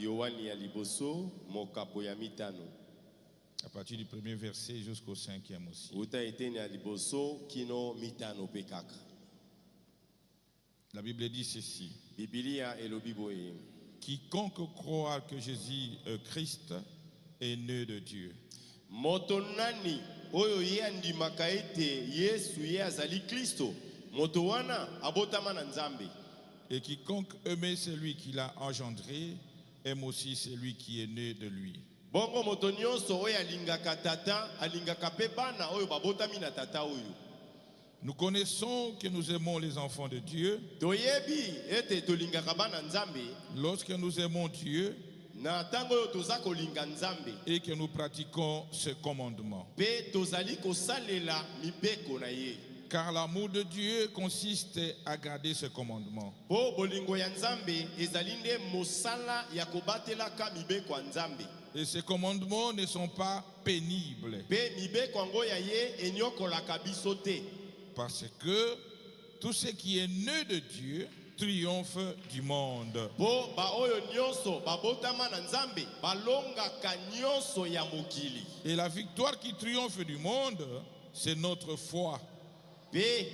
Yohani ya liboso mokapo ya mitano. À partir du premier verset jusqu'au cinquième aussi. Uta eteni ya liboso kino mitano pekaka. La Bible dit ceci. Biblia elobi boye. Quiconque croit que Jésus est Christ est né de Dieu. Moto nani oyo ye andimaka ete Yesu ye azali Kristo. Moto wana abotama na Nzambe. Et quiconque aime celui qui l'a engendré aime aussi celui qui est né de lui. Bongo moto nyonso oyo alingaka tata alingaka pe bana oyo babotami na tata oyo. Nous connaissons que nous aimons les enfants de Dieu. Toyebi ete tolingaka bana Nzambe. Lorsque nous aimons Dieu na tango oyo toza kolinga Nzambe et que nous pratiquons ce commandement. Pe tozali kosalela mibeko na ye. Car l'amour de Dieu consiste à garder ce commandement. Po bolingo ya Nzambe ezali nde mosala ya kobatelaka mibeko ya Nzambe. Et ces commandements ne sont pas pénibles. Pe mibeko yango ya ye enyokolaka biso te. Parce que tout ce qui est né de Dieu triomphe du monde. Po ba oyo nyonso babotama na Nzambe balongaka nyonso ya mokili. Et la victoire qui triomphe du monde, c'est notre foi. Pe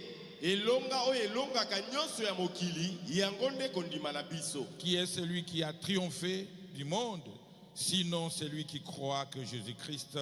elonga oyo elongaka nyonso ya mokili yango nde kondima na biso. Qui est celui qui a triomphé du monde? Sinon celui qui croit que Jésus-Christ,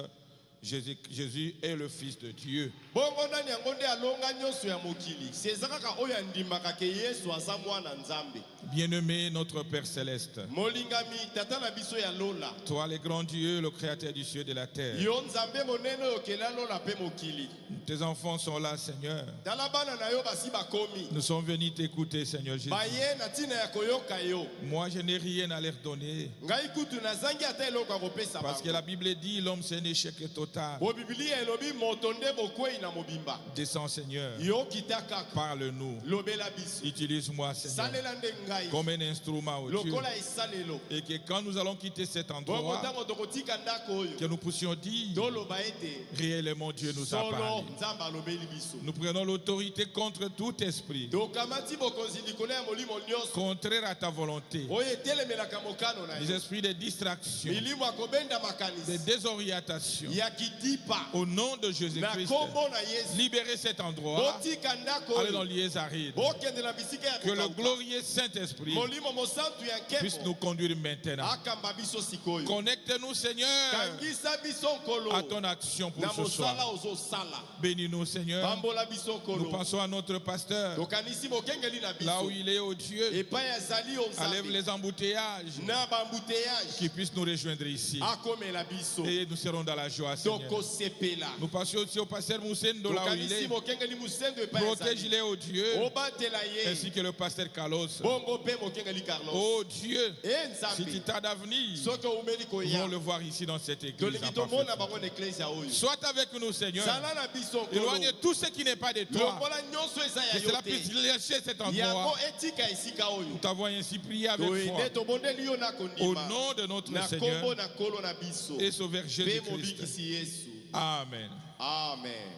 Jésus est le Fils de Dieu. Bongo nani yango nde alonga nyonso ya mokili. Sezaka oyo andimaka ke Yesu aza mwana Nzambe. Bien-aimé notre Père Céleste, molingami tata na biso ya lola. Toi le grand Dieu, le créateur du ciel et de la terre. Yo Nzambe monene oyo kela lola pe mokili. Tes enfants sont là, Seigneur. Tala bana na yo basi bakomi. Nous sommes venus t'écouter, Seigneur Jésus. Baye na tina ya koyoka yo. Moi je n'ai rien à leur donner. Ngai kutu na zangi ata eloko akopesa bango. Parce que la Bible dit l'homme c'est un échec total. Bo Biblia elobi moto nde bokwei na mobimba. Descends, Seigneur. Yo kitaka. Parle-nous. Lobela biso. Utilise-moi, Seigneur, salela nde ngai comme un instrument au Dieu. lokola esalelo. Et que quand nous allons quitter cet endroit, bongo tango tokotika ndako oyo que nous puissions dire toloba ete réellement Dieu nous a solo parlé. Nzambe alobeli biso. Nous prenons l'autorité contre tout esprit tokamati bokonzi likolo ya molimo nyonso contraire à ta volonté. oyo etelemelaka mokano na Les yo. esprits de distraction, milimo akobenda de makanisi désorientation. ya kidipa Au nom de na Jésus-Christ, kombo na Yesu. libérez cet endroit. botika ndako Allez dans oyo lieux arides. bokende na bisika ya Que le kokauka. glorieux Saint-Esprit molimo mosantu ya puisse nkemo nous conduire maintenant. akamba biso sikoyo. Connecte-nous, Seigneur, kangisa biso nkolo à ton action pour na ce soir. mosala ozosala. Bénis-nous, Seigneur. pambola biso Nous nkolo. pensons à notre pasteur, tokanisi mokengeli na là où biso il est, au Dieu. epai azali o Enlève Nzambe les embouteillages, na bambuteyage qui puissent nous rejoindre ici. akomela biso Et nous serons dans la joie, Seigneur. tokosepela. Nous passons aussi au pasteur Moussendo, là où il tokanisi est. mokengeli musendo epai azali Protège-les, au Dieu, obatela ye ainsi que le pasteur Carlos. bongo mpe mokengeli Carlos. Oh Dieu, e si tu Nzambe t'as d'avenir, soki oumeli nous voulons koya le voir ici dans cette église. tolingi en tomona parfaite. bango na eklesia oyo. Sois avec nous, Seigneur. zala na biso nkolo Éloigne tout ce qui n'est pas de toi. longola nyonso eza ya Que yo cela puisse te lâcher cet yango endroit. etika esika oyo. Nous t'avons ainsi prié avec foi. toende tobondeli yo na Au kondima nom de notre na Seigneur kombo na nkolo na biso et Sauveur mpe Jésus-Christ. mobikisi Yesu. Amen. Amen.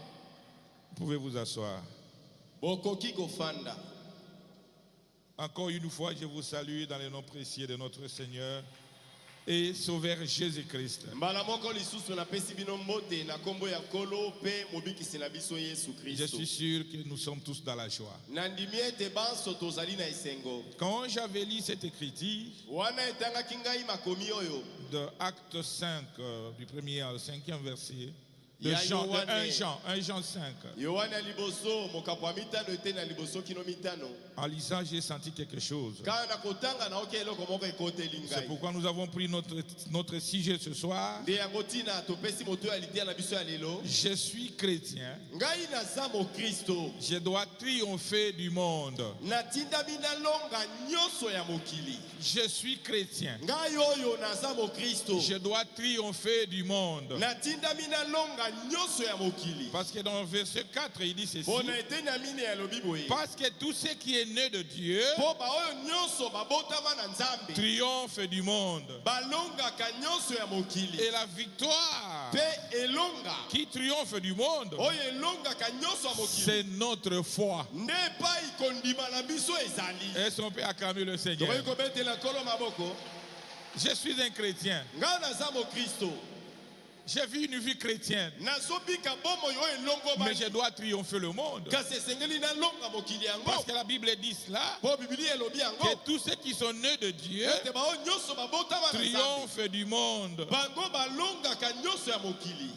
Vous pouvez vous asseoir. bokoki kofanda. Encore une fois, je vous salue dans le nom précieux de notre Seigneur et Sauveur Jésus-Christ. mbala moko lisusu napesi bino mbote na kombo ya nkolo mpe mobikisi na biso Yesu Je Kristo. suis sûr que nous sommes tous dans la joie. nandimi ete banso tozali na esengo. Quand j'avais lu cette écriture wana etangaki ngai makomi oyo de Acte 5, du 1er au 5e verset, de Ya Jean, de Yohane. 1 Jean 5, yohane ya liboso mokapo ya mitano ete na liboso kino mitano. en lisant, j'ai senti quelque chose. kaka na kotanga naoki eloko moko ekoteli C'est ngai. pourquoi nous avons pris notre sujet ce soir. nde yango ntina topesi moto ya litia na biso ya lelo. Je suis chrétien. ngai naza mokristo Je dois triompher du monde. natindami nalonga nyonso ya mokili. Je suis chrétien. ngai oyo naza mokristo Je dois triompher du monde. natindami nalonga nyonso ya mokili. Parce que dans le verset 4, il dit ceci. mpona eteni ya mine yalobi boye Parce que tout ce qui est né de Dieu mpo baoyo nyonso babotama na Nzambe triomphe du monde. balongaka nyonso ya mokili. Et la victoire mpe elonga qui triomphe du monde, oyo elongaka nyonso ya mokili c'est notre foi. nde epai kondima na biso ezali. Est-ce qu'on peut acclamer le Seigneur? tokoki kobetela nkolo maboko. Je suis un chrétien. nga naza mokristo J'ai vu une vie chrétienne. nazobika bomoi oyo elongo Mais je dois triompher le monde. kasi esengeli nalonga mokili yango Parce que la Bible dit cela. mpo biblia elobi yango Que tous ceux qui sont nés de Dieu ete bao nyonso babotama na nzambe triomphent du monde. bango balongaka nyonso ya mokili.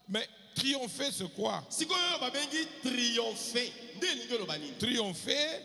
Mais triompher, c'est quoi? sikoyo oyo babengi triomphe nde elingi oloba nini? Triompher,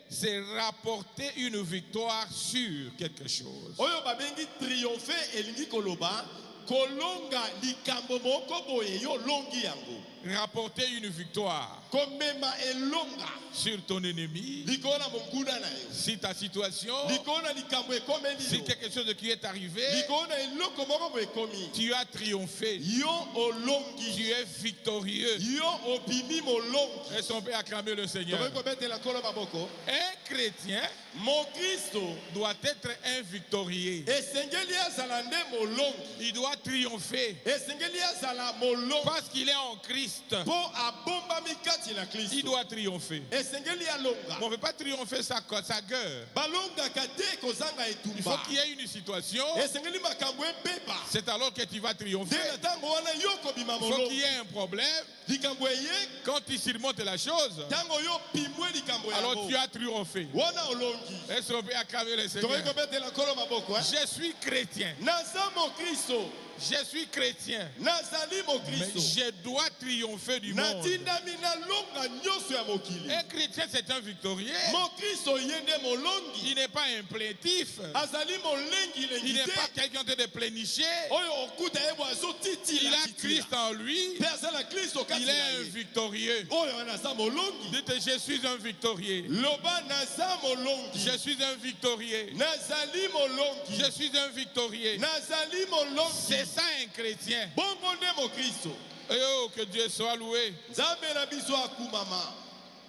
c'est rapporter une victoire sur quelque chose. oyo babengi triomphe elingi koloba kolonga likambo moko boye yo longi yango Rapporter une victoire komema elonga sur ton ennemi. likolo na monguna na yo Si ta situation, likolo na likambo ekomeli si yo quelque chose qui est arrivé, likolo na eloko moko boye ekomi tu as triomphé. yo Tu olongi es victorieux. yo obimi molongi. Est-ce qu'on peut acclamer le Seigneur? tokoki kobetela nkolo maboko. Un chrétien mokristo doit être un victorieux. esengeli azala nde molongi Il doit triompher esengeli azala molongi parce qu'il est en Christ. mpo abombami kati na Il kristo doit triompher. esengeli Mais on alonga ne peut pas triompher sa gueule. balongaka te kozanga Il faut etumba qu'il y ait une situation. esengeli makambo ebeba C'est alors que tu vas nde triompher. na ntango wana yo kobima Il faut qu'il molongi y ait un problème. likambo eye Quand tu surmontes la chose, ntango yo pimwe likambo alors yango tu as triomphé. wana olongi. Est-ce qu'on peut acclamer le tokoki Seigneur? kobetela nkolo maboko Je suis chrétien. naza mokristo Je suis chrétien. nazali Mais mokristo je dois triompher du monde. natindami nalonga nyonso ya mokili Un chrétien, c'est un victorieux. mokristo ye nde molongi Il n'est pas un plaintif. azali molengi Il lengi n'est te pas quelqu'un de plénicher. oyo okuta ye bo Il azotitila a Christ en lui. mpe azala kristo kati Il na est un ye victorieux. oyo wana aza molongi Dites, je suis un victorieux. loba naza molongi Je suis un victorieux. nazali molongi Je suis un victorieux. nazali molongi C'est ça un chrétien. bongo nde mokristo Et oh, que Dieu soit loué. nzambe na biso akumama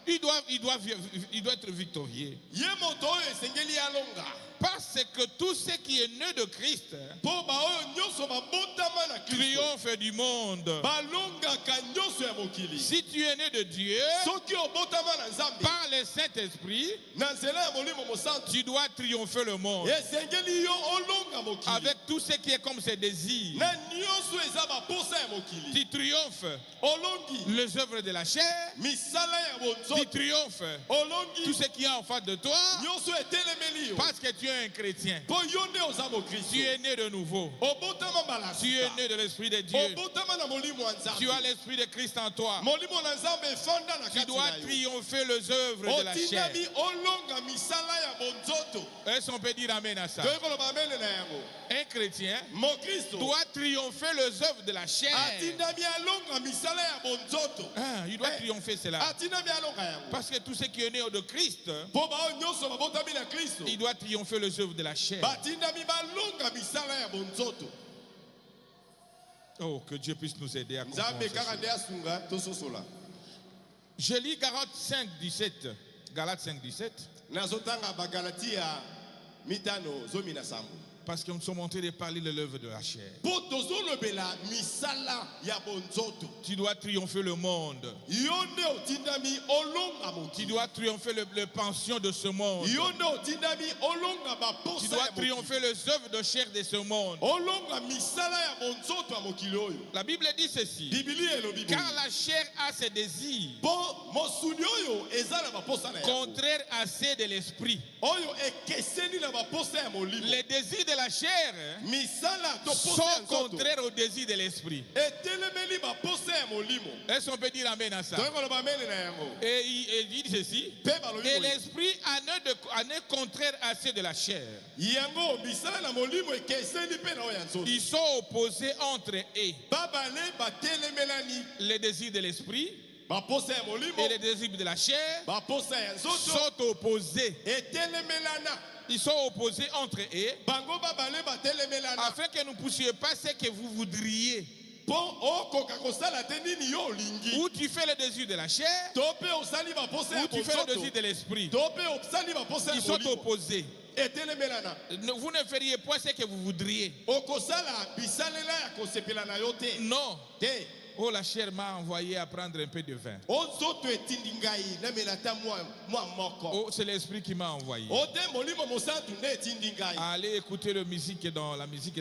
Il doit être victorieux. ye moto oyo esengeli alonga Parce que tout ce qui est né de Christ mpo baoyo nyonso babotama na kristo triomphe du monde. balongaka nyonso ya mokili Si tu es né de Dieu, soki obotama na nzambe par le Saint-Esprit, na nzela ya molimo mosantu tu dois triompher le monde. esengeli yo olonga mokili Avec tout ce qui est comme ses désirs. na nyonso eza baposa ya mokili Tu triomphes olongi les œuvres de la chair. misala ya Tu bonzoto triomphes olongi tout ce qui est en face de toi. nyonso etelemeli yo Parce que tu es un chrétien. mpo yo nde oza Tu mokristo es né de nouveau. obotama mbala Tu es né de l'Esprit de Dieu. obotama na molimo ya Tu as nzambe l'Esprit de Christ en toi. molimo na nzambe efanda na Tu kati dois na yo triompher les œuvres de la chair. otindami olonga misala ya bonzoto Est-ce qu'on peut dire amen à ça? toyei koloba amene na yango Un chrétien mokristo doit triompher les œuvres de la chair. atindami alonga misala ya bonzoto Ah, il doit triompher cela. atindami alonga yango Parce que tout ce qui est né de Christ, mpo baoyo nyonso babotami na kristo il doit triompher les œuvres de la chair. batindami balonga misala ya bonzoto Oh, que Dieu puisse nous aider à comprendre nzambe kaka ceci. nde asunga tososola Je lis Galates 5, 17. Galates 5, 17. nazotanga bagalatia mitano zomi na sango Parce que nous sommes en train de parler de l'œuvre de la chair. mpo tozolobela misala ya bonzoto Tu dois triompher le monde. yo nde otindami olonga Tu mokili dois triompher les pensions de ce monde. yo nde otindami olonga Tu baposa dois ya mokili triompher les œuvres de chair de ce monde. olonga misala ya bonzoto ya mokili oyo La Bible dit ceci. biblia elobi boye. Car la chair a ses désirs mpo mosuni oyo eza na baposa na yango contraires à ceux de l'esprit. oyo ekeseni na baposa ya molimo Les désirs de la chair misala to posa ya sont nzoto contraires aux désirs de l'esprit. etelemeli baposa ya molimo Est-ce qu'on peut dire amen à ça? toyei koloba mene na yango Et il dit ceci. mpe balobi Et boye. l'esprit en est contraire à ceux de la chair. yango misala na molimo ekeseni mpe na oyo ya nzoto Ils sont opposés entre eux. babale batelemelani Les désirs de l'esprit baposa ya molimo et les désirs de la chair baposa ya nzoto sont opposés. etelemelana Ils sont opposés entre eux bango babale batelemelana afin que nous ne puissions pas ce que vous voudriez. mpo okoka kosala te nini yo olingi Ou tu fais le désir de la chair, to mpe osali baposa ya ou tu fais le bonzoto désir de l'esprit. to mpe osali baposa ya Ils sont molimo opposés. etelemelana Vous ne feriez pas ce que vous voudriez. okosala bisalela ya kosepela na yo te Non. te Oh, la chair m'a envoyé à prendre un peu de vin. Onzoto etindi ngai na melata mwa moko. Oh, c'est l'esprit qui m'a envoyé. Ode molimo mosantu ne etindi ngai. Allez écouter la musique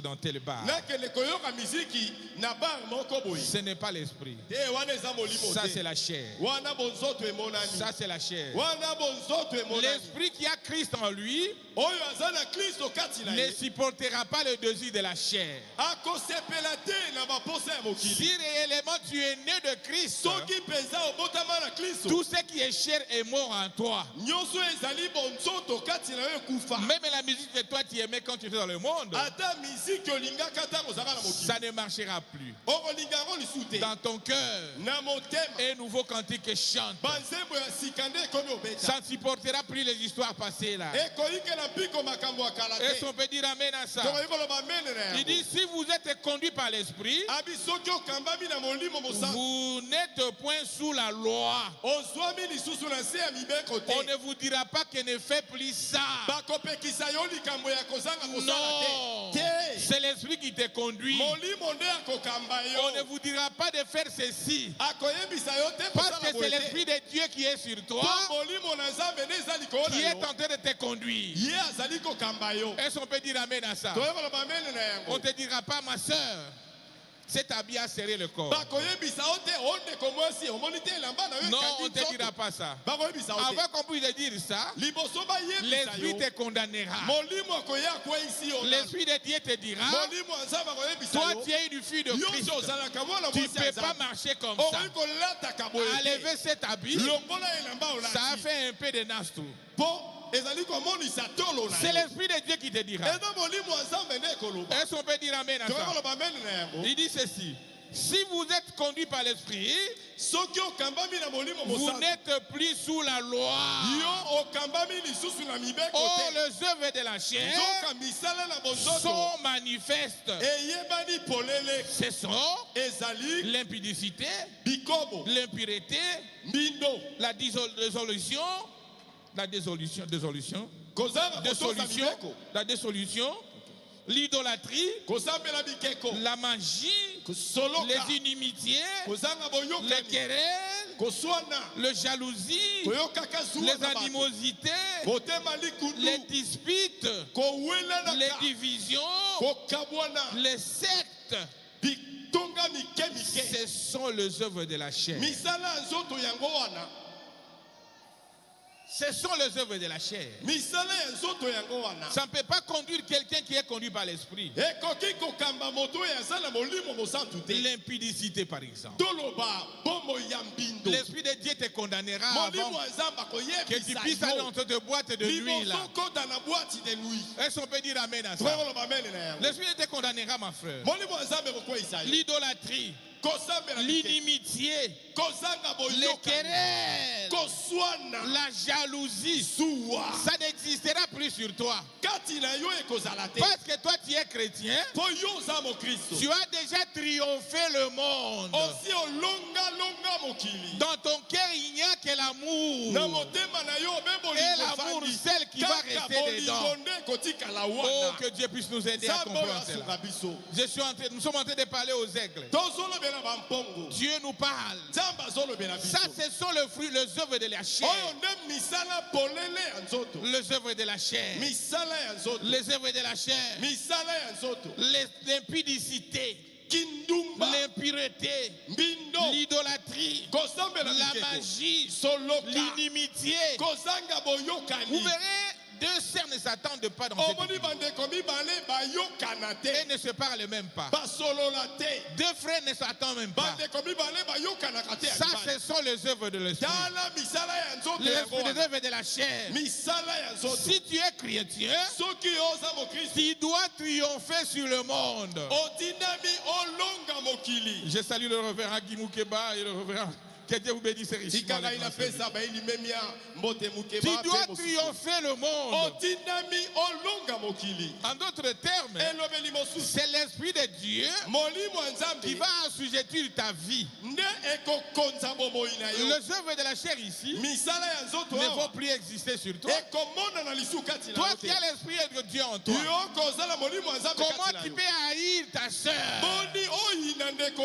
dans tel bar. Na kele koyoka miziki na bar moko boyi. Ce n'est pas l'esprit. Te wana eza molimo. Ça c'est la chair. Wana bonzoto emonani. Ça c'est la chair. Wana bonzoto emonani. L'esprit qui a Christ en lui Oyo azana Kristo kati na ne ye. supportera pas le désir de la chair. Akosepela te na baposa ya mokili. Si réellement tu es né de Christ, Soki penza obotama na Kristo. tout ce qui est chair est mort en toi. Nyonso ezali bonzoto kati na yo kufa. Même la musique que toi tu aimais quand tu étais dans le monde, Ata miziki olingaka ntango ozalaka na mokili. ça ne marchera plus. Okolinga yango lisusu te. Dans ton cœur, Na motema. un nouveau cantique chante. Banzembo ya sika nde ekomi obeta. Ça ne supportera plus les histoires passées là. Ekoyikela mpiko makambo ya kala Est-ce te. qu'on peut dire amen à ça? Tokoki koloba mene na Il yango. dit, si vous êtes conduit par l'esprit, Abi soki okambami na molimo mosantu. vous n'êtes point sous la loi. Ozwami lisusu na se ya mibeko te. On ne vous dira pas que ne fais plus ça. Bakopekisa yo likambo ya kozanga kosala Non, te. Te. c'est l'esprit qui te conduit. Molimo nde akokamba On ne yo. vous dira pas de faire ceci. Akoyebisa yo te Parce kosala que c'est boye te. l'esprit de Dieu qui est sur toi, Po molimo na Nzambe nde eza likolo qui na est yo. en train de te conduire. Ye azali kokamba yo. Est-ce qu'on peut dire amen à ça? Tokoki koloba mene na On yango. ne te dira pas, ma soeur, cet habit a serré le corps. Bakoyebisa yo te ondeko mwasi omoni te elamba na yo Non, on ne ekandi te dira nzoto. pas ça. Bakoyebisa yo te. Avant qu'on puisse te dire ça, Liboso bayebisa l'esprit yo. te condamnera. Molimo akoya akweyisi yo. L'esprit de Dieu te dira, Molimo ya Nzambe akoyebisa toi yo. tu es une fille de Yo Christ. ozalaka mwana Tu ne mwasi ya peux pas Nzambe. marcher comme ça. Okoki kolataka boye te. Enlever cet habit, Longola elamba ça a olati. fait un peu de nastou. Po ezali komonisa tolo na C'est yo. l'esprit de Dieu qui te dira. Eza molimo ya Nzambe nde ekoloba. Est-ce qu'on peut dire amen à Tokoki ça? koloba mene na yango. Il dit ceci. Si vous êtes conduit par l'esprit, Soki okambami na molimo vous mosantu. n'êtes plus sous la loi. Yo okambami lisusu na mibeko Or, te. les œuvres de la chair Nzoka misala na bonzoto. sont manifestes. Eyebani polele. Ce sont Ezali l'impudicité, bikobo. l'impureté, Mbindo. la dissolution, Kozanga kotosa mibeko. la dissolution, l'idolâtrie, Kozambela bikeko. la magie, Kosoloka. les inimitiés, Kozanga les boyokani. querelles, Koswana. le jalousie, Koyokaka zuwa les na bato. animosités, Motema likundu. les disputes, Kowela les na divisions, kokabwana. les sectes. Bitonga mike mike. Ce sont les œuvres de la chair. Misala nzoto yango wana. Ce sont les œuvres de la chair. Misala ya nzoto yango wana. Ça ne peut pas conduire quelqu'un qui est conduit par l'esprit. Ekoki kokamba moto ya zala molimo mosantu te. L'impudicité, par exemple. Toloba bombo ya mbindo. L'esprit de Dieu te condamnera Molimo avant ya Nzambe que tu akoyebisa puisses aller yo. dans cette boîte de nuit là. Liboso kota na boîte de nuit. Est-ce qu'on peut dire amen à ça? Tokoloba mene na yango. L'esprit te condamnera, ma frère. Molimo ya Nzambe kokweyisa yo. L'idolâtrie, Kosambela bike. l'inimitié, Kozanga les boyoka. querelles, Koswana. la jalousie, Zuwa. ça n'existera plus sur toi. Kati na yo ekozala te. Parce que toi tu es chrétien, Po yo oza mokristo. tu as déjà triomphé le monde. Osi olonga mokili. Dans ton cœur, il n'y a que l'amour. Na motema na yo obe bolingo Et l'amour, efandi. celle qui va Kaka rester dedans. bolingo nde kotikala Oh, wana. que Dieu puisse nous aider à Nzambe oyo comprendre cela. asuka biso. Nous sommes en train de parler aux aigles. Tozolobela bampongo. Dieu nous parle. Nzambe azolobela biso. Ça, ce sont les fruits, les œuvres de la chair. Oyo nde misala polele ya nzoto. Les œuvres de la chair. Misala ya nzoto. Les œuvres de la chair. Misala ya nzoto. L'impudicité. Kindumba. L'impureté. Mbindo. L'idolâtrie. Kosambela La bikeko. magie. Soloka. L'inimitié. Kozanga Vous boyokani. verrez, deux sœurs ne s'attendent pas dans cette Omoni église. bandeko mibale bayokana te. Elles ne se parlent même pas. Basolola te. Deux frères ne s'attendent même pas. Bandeko mibale bayokanaka te. Ça, ce sont les œuvres de l'esprit. Tala misala ya nzoto Les yango wana. œuvres de la chair. Misala ya nzoto. Si tu es chrétien, Soki oza mokristo. tu dois triompher sur le monde. Otindami olonga mokili. Je salue le révérend Guy Moukeba et le révérend. Que Dieu vous bénisse richement. Tikanga ina pesa baili memia mbote mukeba. Tu dois triompher le monde. Otindami olonga mokili. En d'autres termes, Elobeli mosusu. c'est l'Esprit de Dieu Molimo ya Nzambe. qui va assujettir ta vie. Nde ekokonza bomoi na yo. Les œuvres de la chair ici Misala ya nzoto ne awa. vont plus exister sur toi. Ekomona na lisu kati na Toi yo qui te. as l'Esprit de Dieu en toi, Yo kozala molimo ya Nzambe comment kati na tu yo. peux haïr ta sœur? Boni oyina ndeko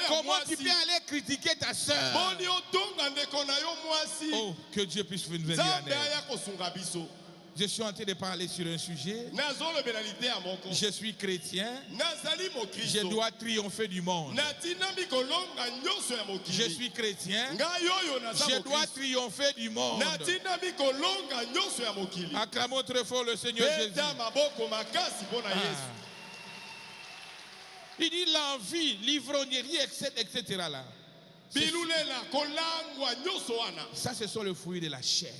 Comment tu peux aller critiquer ta soeur? Oh, que Dieu puisse venir en aide. Je suis en train de parler sur un sujet. Je suis chrétien. Je dois triompher du monde. Je suis chrétien. Je dois triompher du monde. Acclamons très fort le Seigneur Jésus. Il dit l'envie, l'ivrognerie, etc. là. Ça, ce sont les fruits de la chair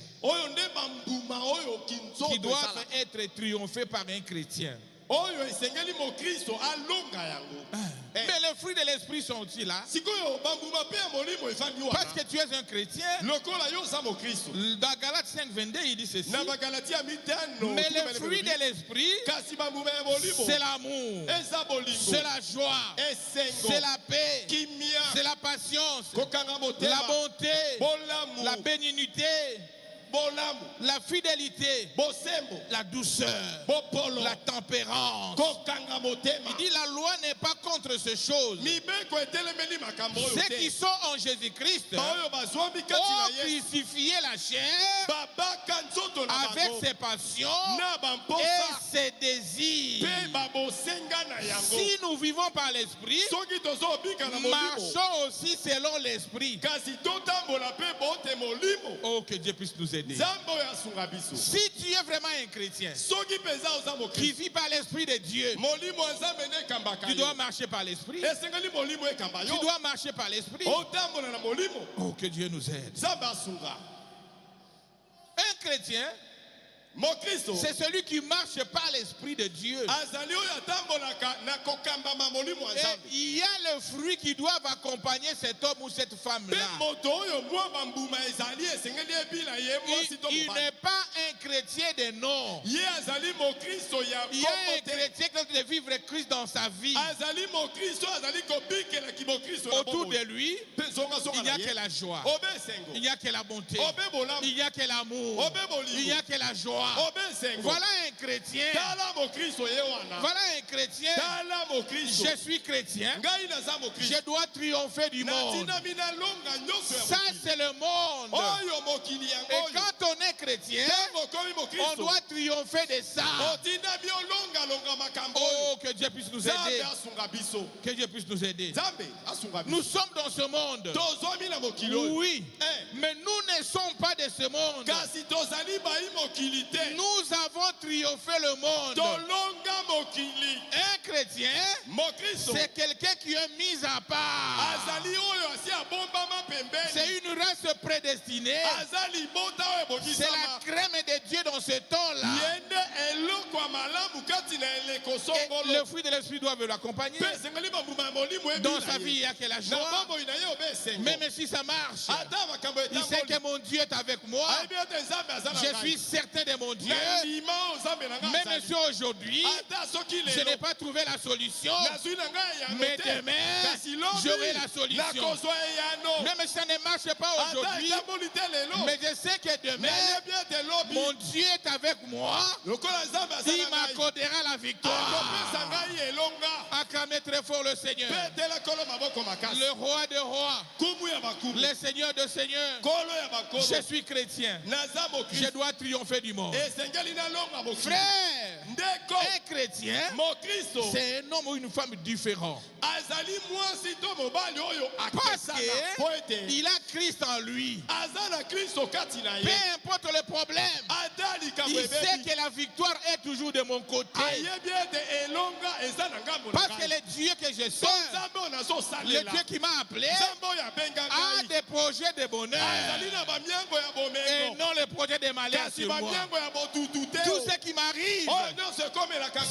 qui doivent être triomphés par un chrétien. Mais les fruits de l'esprit sont aussi là. Parce que tu es un chrétien. Dans Galates 5, 22, il dit ceci. Mais les fruits de l'esprit, c'est l'amour, c'est la joie, c'est la paix, c'est la patience, la bonté, la bénignité, la fidélité, la douceur, la tempérance. Il dit la loi n'est pas contre ces choses. Ceux qui sont en Jésus-Christ ont crucifié la chair avec ses passions et ses désirs. Si nous vivons par l'esprit, marchons aussi selon l'esprit. Oh, que Dieu puisse nous aider. Si tu es vraiment un chrétien qui vit par l'esprit de Dieu, tu dois marcher par l'esprit. Tu dois marcher par l'esprit. Oh, que Dieu nous aide. Un chrétien, c'est celui qui marche par l'esprit de Dieu. Et il y a le fruit qui doit accompagner cet homme ou cette femme-là. Il n'est pas un chrétien de nom. Il y a un chrétien qui doit vivre Christ dans sa vie. Autour de lui, il n'y a que la joie. Il n'y a que la bonté. Il n'y a que l'amour. Il n'y a que la joie. Voilà un chrétien. Voilà un chrétien. Je suis chrétien. Je dois triompher du monde. Ça, c'est le monde. Et quand on est chrétien, on doit triompher de ça. Oh, que Dieu puisse nous aider. Que Dieu puisse nous aider. Nous sommes dans ce monde. Oui. Mais nous ne sommes pas de ce monde. Nous avons triomphé le monde. Un chrétien, c'est quelqu'un qui est mis à part. C'est une race prédestinée. C'est la crème de Dieu dans ce temps-là. Et le fruit de l'esprit doit l'accompagner. Dans sa vie, il n'y a que la joie. Même si ça marche, il sait que mon Dieu est avec moi. Je suis certain de mon Dieu. Même si aujourd'hui, je n'ai pas trouvé la solution, mais demain, j'aurai la solution. Même si ça ne marche pas aujourd'hui, mais je sais que demain, mon Dieu est avec moi. Il m'accordera la victoire. Acclamez très fort le Seigneur. Le roi des rois, le Seigneur de seigneurs. Je suis chrétien. Je dois triompher du monde. Frère, un chrétien, c'est un homme ou une femme différent. Parce qu'il a Christ en lui. Peu importe le problème, il sait que la victoire est toujours de mon côté. Parce que le Dieu que je sers, le Dieu qui m'a appelé, a des projets de bonheur et non les projets de malheur sur moi. Tout ce qui m'arrive,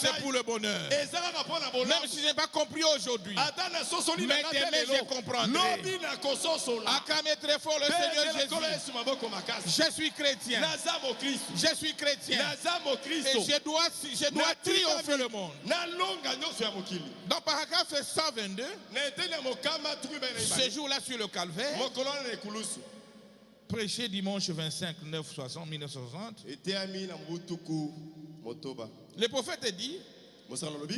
c'est pour le bonheur. Même si je n'ai pas compris aujourd'hui, mais demain je comprendrai. Acclamez très fort le Seigneur Jésus. Je suis chrétien. Je suis chrétien. Et je dois triompher le monde. Dans paragraphe 122, ce jour-là sur le calvaire, prêché dimanche 25 1960, le prophète dit,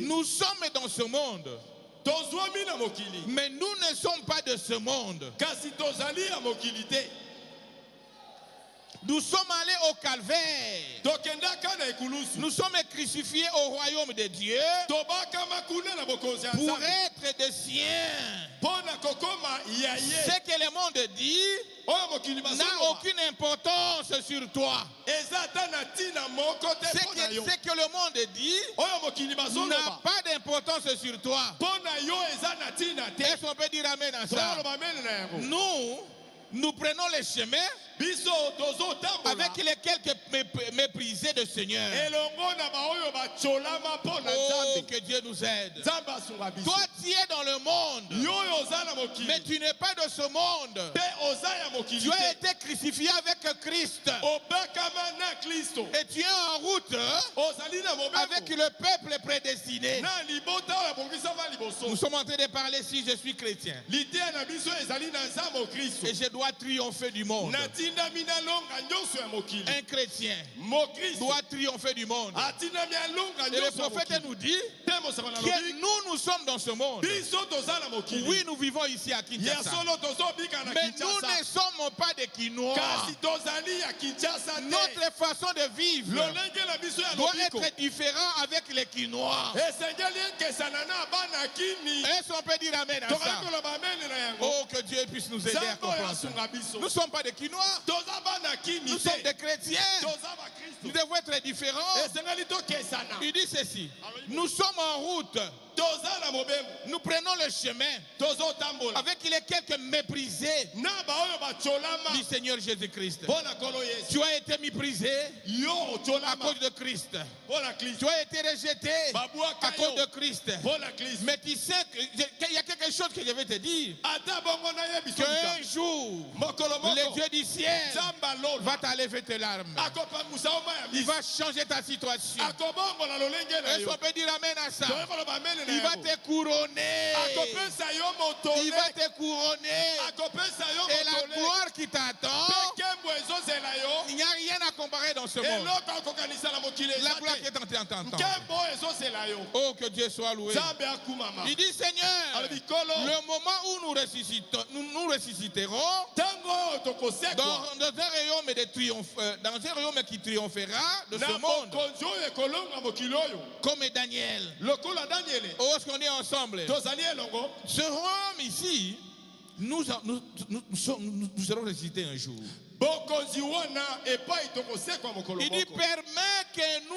nous sommes dans ce monde, tozwami na mokili mais nous ne sommes pas de ce monde. kasi tozali ya mokili te. Nous sommes allés au calvaire. Tokendaka na ekulusu Nous sommes crucifiés au royaume de Dieu tobakama kuna na bokonzi ya pour Nzambe être des siens. mpona kokoma ya ye Ce que le monde dit oyo mokili n'a bazoloba aucune importance sur toi. eza ata na ntina moko te mpona yo. Ce que le monde dit Oyo mokili n'a bazoloba pas d'importance sur toi. mpona yo eza na ntina te. Est-ce qu'on peut dire amen à ça? tokoloba mene na yango. Nous prenons le chemin biso tozotambola avec les quelques méprisés de Seigneur. elongo na baoyo bacholama mpona Oh, Nzambe. que Dieu nous aide. Nzambe asunga biso. Toi, tu es dans le monde, yo oyo oza na mais mokili tu n'es pas de ce monde. te oza ya mokili Tu as te été crucifié avec Christ. obakama na Kristo Et tu es en route ozali na avec mobeko le peuple prédestiné. na libota oyo abongisama liboso. Nous sommes en train de parler si je suis chrétien. liteya na biso ezali na nzambe okristo Et je dois triompher du monde. natindami nalonga nyonso ya mokili. Un chrétien mokristo doit triompher du monde. atindami alonga Et le nyonso ya prophète mokili. nous dit te mosako na que lobi nous sommes dans ce monde. biso toza na mokili Oui, nous vivons ici à ya Kinshasa. solo tozobika na Mais nous ne Kinshasa sommes pas des Quinois. kasi tozali ya Kinshasa te. Notre façon de vivre lolenge na biso ya doit lobiko être différent avec les Quinois. esengeli ekesana na bana kini. Est-ce qu'on peut dire amen à tokali ça? koloba amene na yango. Oh, que Dieu puisse nous aider à nzambe oyo comprendre ça. asunga biso Nous ne sommes pas des Quinois. toza bana kini Nous te sommes des chrétiens. toza Nous bakristo devons être différents. esengeli tokesana Il dit ceci. Nous sommes en route. toza na mobembo Nous prenons le chemin tozotambola avec les quelques méprisés na baoyo bacholama du Seigneur Jésus-Christ. mpona nkolo yesu. Tu as été méprisé yo à ocholama cause de Christ. mpona kristo Tu as été rejeté babwaka à cause de yo Christ. mpona kristo. Mais tu sais qu'il y a quelque chose que je vais te dire. ata bongo nayebiso Qu'un jour, mokolo le moko Dieu du ciel nzambe va alola t'enlever tes larmes. akopangusa oma ya Il miso va changer ta situation. akobongola lolenge na Est-ce yo qu'on peut dire amen à ça? toye koloba amene na Il va yango te couronner. akopesa yo Il motole va te couronner. akopesa yo Et la motole gloire qui t'attend, mpe nkembo ezozela yo il n'y a rien à comparer dans ce monde. eloko akokanisa na mokili La eza gloire qui te est en train d'entendre. nkembo ezozela yo Oh, que Dieu soit loué. nzambe akumama. Il dit, Seigneur, alobi kolo le moment où nous ressusciterons ntango oyo tokosekwa dans un royaume de dans un royaume qui triomphera de na ce monde, mokonzi oyo ekolonga mokili oyo comme Daniel. lokola daniele Oh, est-ce qu'on est ensemble? tozali elongo. Ce royaume ici, nous serons ressuscités un jour. bokonzi wana epai tokosekwa mokolo Il dit, moko permet que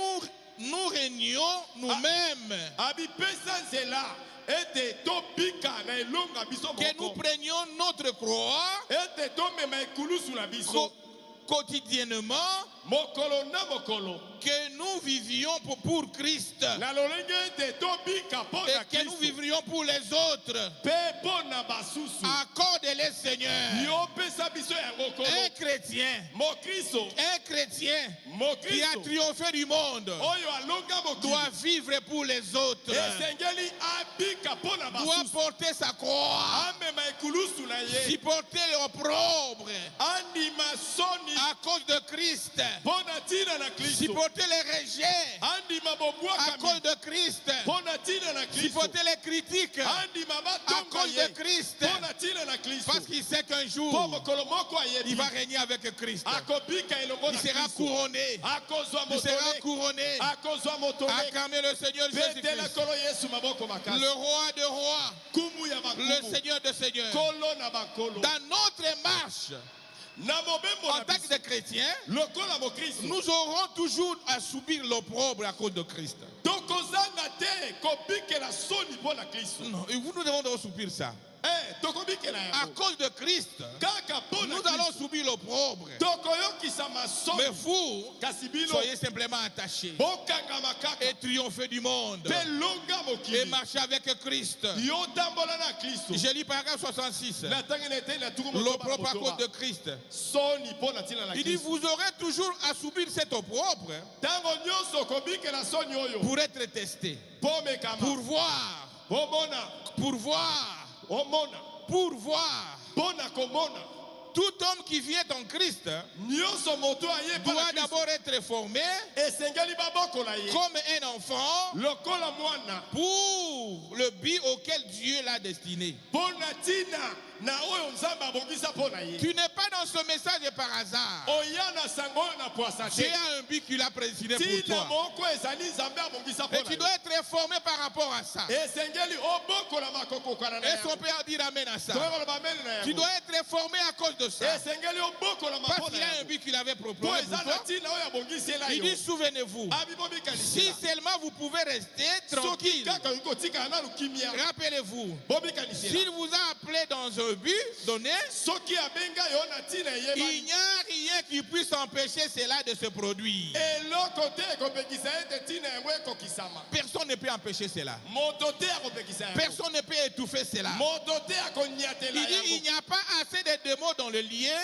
nous régnions nous-mêmes, abipesa nzela ete tobika na elonga biso que nous moko prenions notre croix ete tomema ekulusu na biso quotidiennement, mokolo na mokolo que nous vivions pour Christ na lolenge ete tobika mpo na et que nous kristo vivrions pour les autres. mpe mpo na basusu Accorde-les, Seigneur. yo opesa biso yango Un kolo chrétien, mokristo un chrétien qui a mokristo triomphé du monde oyo alonga mokili doit vivre pour les autres, esengeli abika mpo na doit basusu porter sa croix, amema ekulusu na ye supporter l'opprobre andima soni à cause de Christ, mpo na ntina na kristo supporter les rejets andima à bobwakami cause de Christ, mpo na ntina na kristo supporter les critiques andima à batonga cause ye de Christ, mpo na ntina na kristo parce qu'il sait qu'un mpo jour, mokolo moko il ayebi va régner avec Christ. akobika elongo Il na sera kristo couronné. akozwa Il sera motole couronné. akozwa motole Acclamez le Seigneur betela Jésus-Christ, kolo yesu maboko makasi le roi de rois, kumu ya le bakumu Seigneur de seigneurs. kolo na bakolo Dans notre marche na mobembo en na tant biso que des chrétiens, lokola mokristo nous aurons toujours à subir l'opprobre à cause de Christ. tokozanga te kobikela soni mpo na kristo Non, et nous devons subir ça. tokobikela À yango cause de Christ, kaka mpo na nous allons kristo subir l'opprobre. tokoyokisa masomo Mais vous, kasi bino soyez simplement attachés bokangama kaka et triomphez du monde mpe longa et mokili marchez avec Christ. yo tambola na kristo Je lis paragraphe 66. natangi na ete na tuku L'opprobre à cause motoba de Christ. soni mpo na ntina na Il dit, kristo vous aurez toujours à subir cet opprobre ntango nyonso okobikela soni oyo pour être testé, mpo mekama pour voir, omona pour voir, omona pour voir. mpo na komona tout homme qui vient en Christ doit d'abord être formé comme un enfant pour le but auquel Dieu l'a destiné. Tu n'es pas dans ce message par hasard. Dieu a un but qu'il a prédestiné pour toi. Et tu dois être formé par rapport à ça. Est-ce qu'on peut dire amen à ça? Tu dois être formé à cause de ça. Parce qu'il a un but qu'il avait proposé pour toi. Il dit, souvenez-vous, si seulement vous pouvez rester tranquille. Rappelez-vous, s'il vous a appelé dans un but donné, il n'y a rien qui puisse empêcher cela de se produire. Personne ne peut empêcher cela. Personne ne peut étouffer cela. Il dit, il n'y a pas assez de démons dans le lien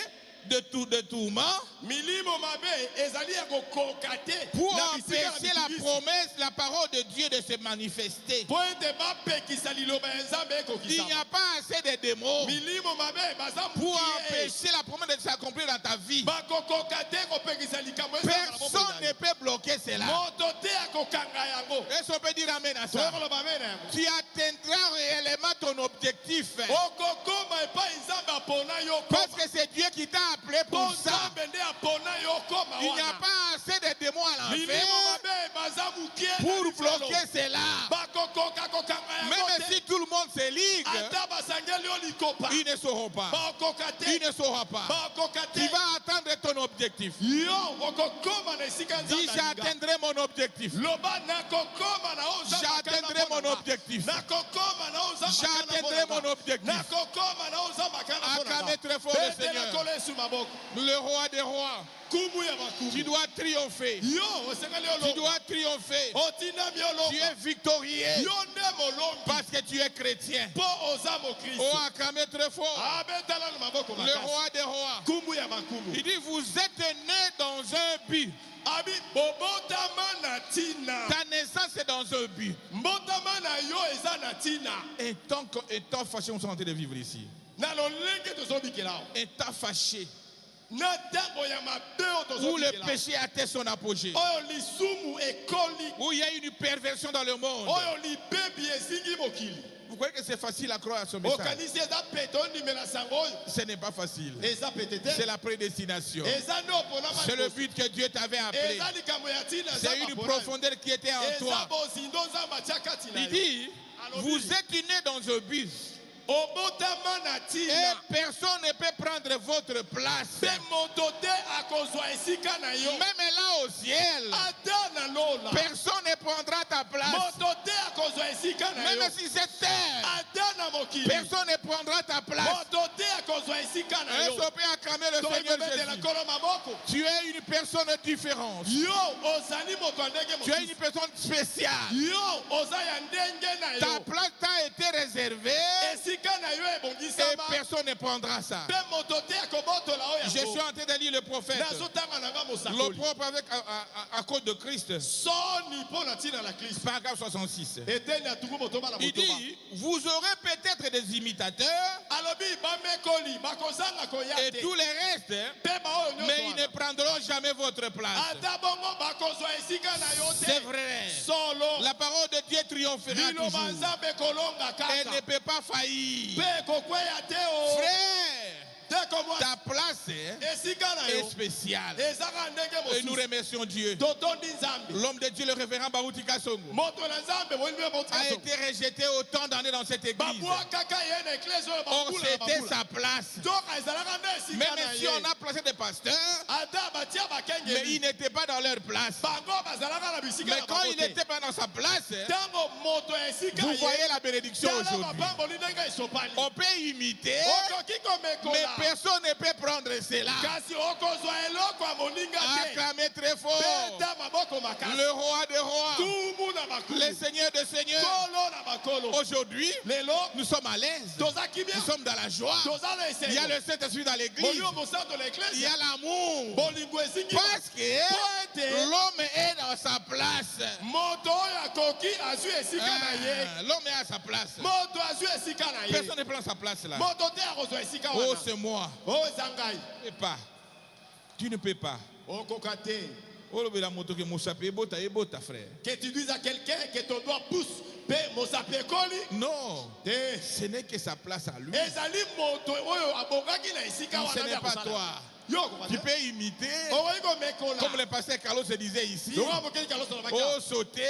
de tourment pour empêcher la promesse, la parole de Dieu de se manifester. Il n'y a pas assez de démons pour empêcher la promesse de s'accomplir dans ta vie. Personne ne peut bloquer cela. Est-ce qu'on peut dire amen à ça? Tu atteindras réellement ton objectif. Parce que c'est Dieu qui t'a appelé pour ça. Il n'y a pas assez de démons à l'enfer pour bloquer cela. Même si tout le monde se ligue, ils ne sauront pas. Ils ne sauront pas. Tu vas atteindre ton objectif. Dis, j'atteindrai mon objectif. J'atteindrai mon objectif. J'atteindrai mon objectif. Acclamez très fort le Seigneur. Le roi des rois. Tu dois triompher. Tu dois triompher. Tu es victorieux parce que tu es chrétien. Oh, acclamez très fort. Le roi des rois. Il dit, vous êtes nés dans un but. Ta naissance est dans un but. Étant fâché, on est en train de vivre ici. Étant fâché. Où le péché atteint son apogée. Où il y a une perversion dans le monde. Vous croyez que c'est facile à croire à ce message? Ce n'est pas facile. C'est la prédestination. C'est le but que Dieu t'avait appelé. C'est une profondeur qui était en toi. Il dit, vous êtes nés dans un but. Et personne ne peut prendre votre place. Même là au ciel, personne ne prendra ta place. Même si c'est terre, personne ne prendra ta place. Est-ce qu'on peut acclamer le Seigneur Jésus? Tu es une personne différente. Tu es une personne spéciale. Ta place t'a été réservée. Et personne ne prendra ça. Je suis en train de lire le prophète. Le propre avec à cause de Christ. Paragraphe 66. Il dit, vous aurez peut-être des imitateurs. Et tous les restes, mais ils ne prendront jamais votre place. C'est vrai. La parole de Dieu triomphera toujours. Elle ne peut pas faillir. Frère, ta place est spéciale. Et nous remercions Dieu. L'homme de Dieu, le révérend Baruti Kasongo, a été rejeté autant d'années dans cette église. Or, c'était sa place. Même si on a placé des pasteurs, mais ils n'étaient pas dans leur place. Mais quand il n'était pas dans sa place, vous voyez la bénédiction aujourd'hui. On peut imiter, mais personne ne peut prendre cela. Acclamez très fort le roi des rois, le Seigneur des seigneurs. Aujourd'hui, nous sommes à l'aise. Nous sommes dans la joie. Il y a le Saint-Esprit dans l'église. Il y a l'amour. Parce que l'homme est dans sa place. L'homme est à sa place. Personne ne prend sa place là. Oh, c'est moi. Tu ne peux pas. Tu ne peux pas. Que tu dises à quelqu'un que ton doigt pousse. Non, ce n'est que sa place à lui. Ce n'est pas toi. Tu peux imiter, comme le pasteur Carlos se disait ici. Oh, sauter,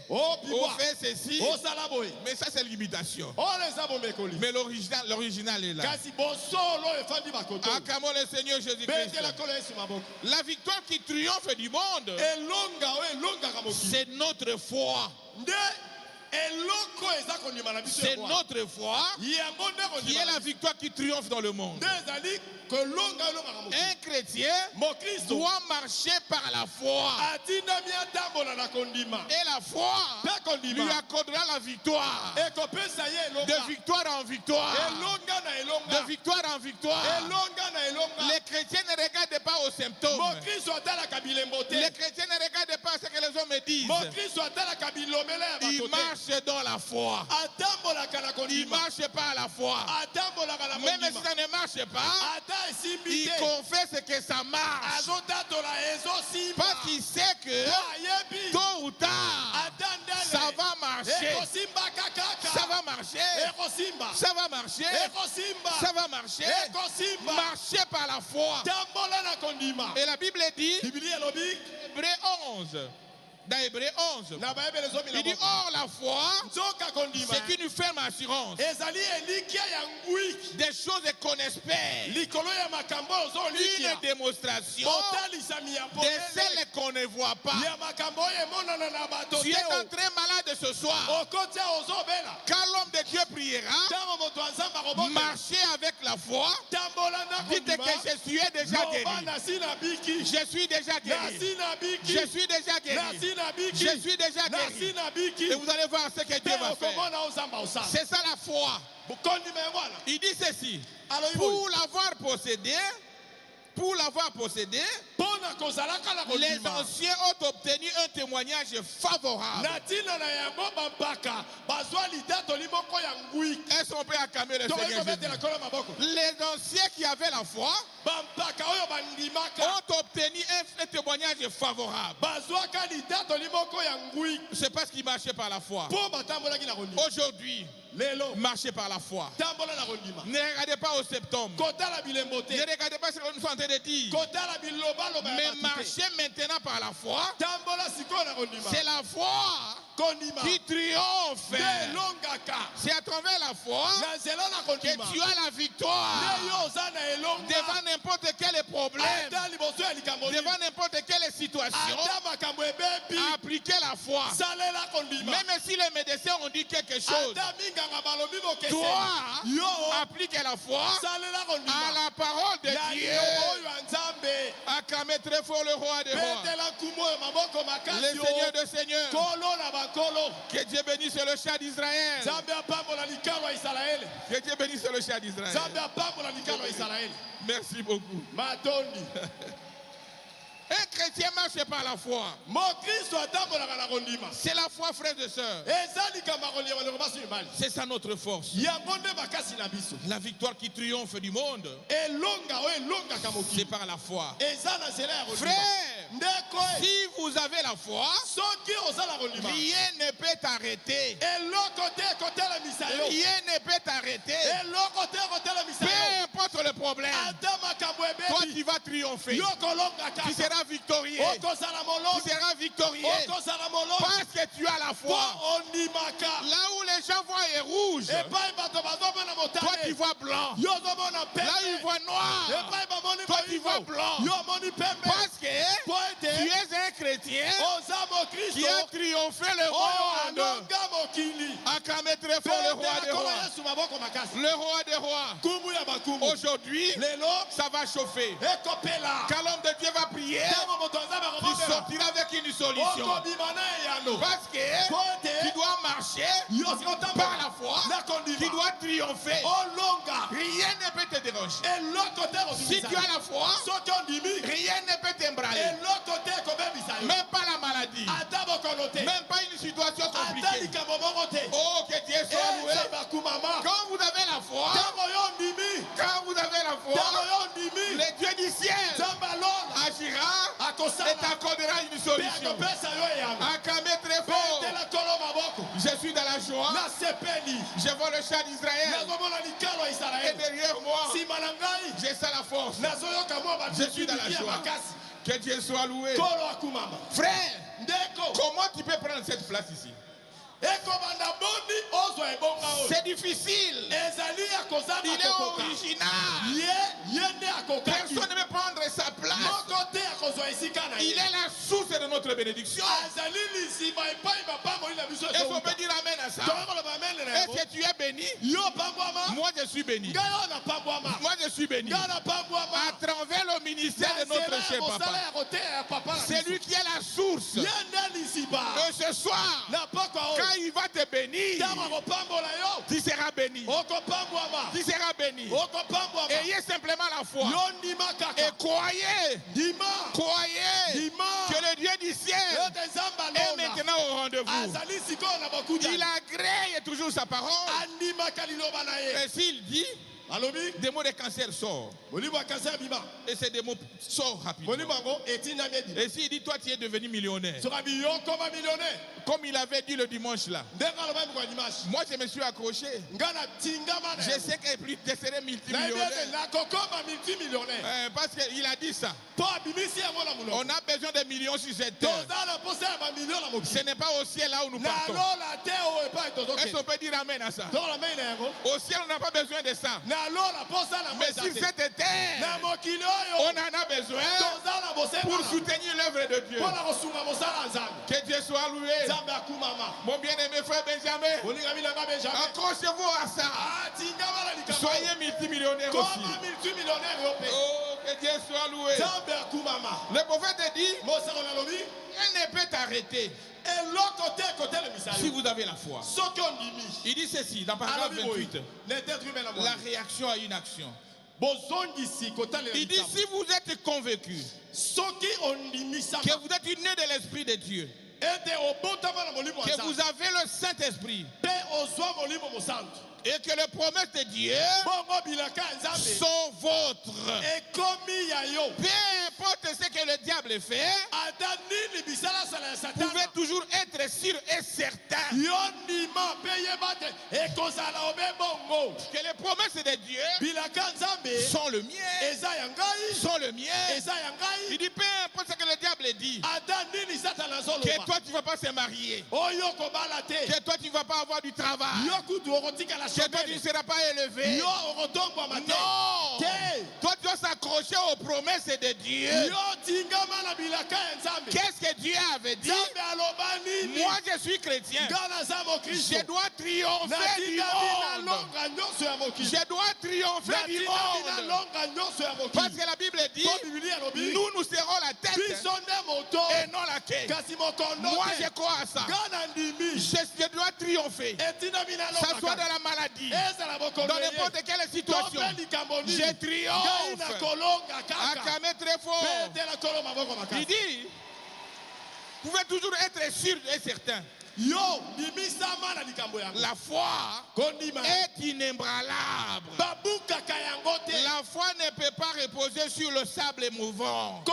oh, faire ceci. Mais ça, c'est l'imitation. Mais l'original est là. Acclamons le Seigneur Jésus-Christ. La victoire qui triomphe du monde, c'est notre foi. C'est notre foi qui est la victoire qui triomphe dans le monde. Un chrétien doit marcher par la foi. Et la foi lui accordera la victoire. De victoire en victoire. De victoire en victoire. Les chrétiens ne regardent pas aux symptômes. Les chrétiens ne regardent pas ce que les hommes disent. Ils marchent dans la foi. Ils marchent par la foi. Même si ça ne marche pas, il confesse que ça marche. Parce qu'il sait que tôt ou tard, ça va marcher. Ça va marcher. Ça va marcher. Ça va marcher. Marcher par la foi. Et la Bible dit, Hébreux 11. Dans Hébreux 11, il dit, or la foi, c'est une ferme assurance des choses qu'on espère, une démonstration de celles qu'on ne voit pas. Tu es entré malade ce soir. Quand l'homme de Dieu priera, marchez avec la foi. Dites que je suis déjà guéri. Je suis déjà guéri. Je suis déjà guéri. Je suis déjà guéri. Et vous allez voir ce que Dieu va faire. C'est ça la foi. Il dit ceci. Pour l'avoir possédé, les anciens ont obtenu un témoignage favorable. Est-ce qu'on peut acclamer le Seigneur Jésus? Les anciens qui avaient la foi ont obtenu un témoignage favorable. C'est parce qu'ils marchaient par la foi. Aujourd'hui, marchez par la foi. Ne regardez pas au septembre. Ne regardez pas ce que nous sommes en train de dire. Mais marchez maintenant par la foi. C'est la foi qui triomphe. C'est à travers la foi que tu as la victoire devant n'importe quel problème, devant n'importe quelle situation. Appliquez la foi. Même si les médecins ont dit quelque chose, toi, applique la foi à la parole de Dieu. Acclamez très fort le roi des rois, le Seigneur des seigneurs. Que Dieu bénisse le chat d'Israël. Que Dieu bénisse le chat d'Israël. Merci beaucoup. Un chrétien marche par la foi. C'est la foi, frères et sœurs. C'est ça notre force. La victoire qui triomphe du monde, c'est par la foi. Frère, si vous avez la foi, rien ne peut t'arrêter. Rien ne peut t'arrêter. Peu importe le problème, toi tu vas triompher. Tu seras victorieux. Tu seras victorieux. Parce que tu as la foi. Là où les gens voient rouge, toi tu vois blanc. Là où ils voient noir, toi tu vois blanc. Parce que tu es un chrétien qui a triomphé le monde. Acclamez très fort le roi des rois. Le roi des rois. Aujourd'hui, ça va chauffer. Quand l'homme de Dieu va prier, il sortira avec une solution. Parce que tu dois marcher par la foi, tu dois triompher. Rien ne peut te déranger. Si tu as la foi, rien ne peut t'embrayer. Même pas la maladie. Même pas une situation compliquée. Oh, que Dieu soit loué. Quand vous avez la foi, le Dieu du ciel agira et t'accordera une solution. Acclamez très fort. Je suis dans la joie. Je vois le char d'Israël. Et derrière moi, j'ai ça la force. Je suis dans la joie. Que Dieu soit loué. Frère, comment tu peux prendre cette place ici? C'est difficile. Il est original. Personne ne peut prendre sa place. Il est la source de notre bénédiction. Est-ce qu'on peut dire amen à ça? Est-ce que tu es béni? Moi je suis béni. Moi je suis béni. À travers le ministère de notre cher papa. C'est lui qui est la source. Et ce soir, quand il va te bénir, tu seras béni. Tu seras béni. Ayez simplement la foi. Et croyez que le Dieu du ciel est maintenant au rendez-vous. Il agrée toujours sa parole. Et s'il dit, des mots de cancer sortent. Et ces des mots sortent rapidement. Et s'il dit, toi tu es devenu millionnaire, comme il avait dit le dimanche là, moi je me suis accroché. Je sais que plus tu serais multimillionnaire. Parce qu'il a dit ça. On a besoin de millions sur cette terre. Ce n'est pas au ciel là où nous partons. Est-ce qu'on peut dire amen à ça? Au ciel on n'a pas besoin de ça. Mais sur cette terre, on en a besoin pour soutenir l'œuvre de Dieu. Que Dieu soit loué. Mon bien-aimé frère Benjamin, accrochez-vous à ça. Soyez multimillionnaire aussi. Oh, que Dieu soit loué. Le prophète dit, elle ne peut t'arrêter si vous avez la foi. Il dit ceci dans paragraphe 28. La réaction à une action. Il dit si vous êtes convaincu que vous êtes né de l'Esprit de Dieu, que vous avez le Saint-Esprit, et que les promesses de Dieu sont vôtres. Peu importe ce que le diable fait, vous pouvez toujours être sûr et certain que les promesses de Dieu sont le mien. Sont le mien. Il dit peu importe ce que le diable dit, que toi tu ne vas pas se marier, que toi tu ne vas pas avoir du travail, que toi tu ne seras pas élevé. Non. Toi tu dois s'accrocher aux promesses de Dieu. Qu'est-ce que Dieu avait dit? Moi je suis chrétien. Je dois triompher du monde. Je dois triompher du monde. Parce que la Bible dit, nous serons la tête et non la queue. Moi je crois à ça. Je dois triompher. Ça soit dans la maladie, dans n'importe quelle situation, je triomphe. Acclamez très fort. Il dit, vous pouvez toujours être sûr et certain. La foi est inébranlable. La foi ne peut pas reposer sur le sable mouvant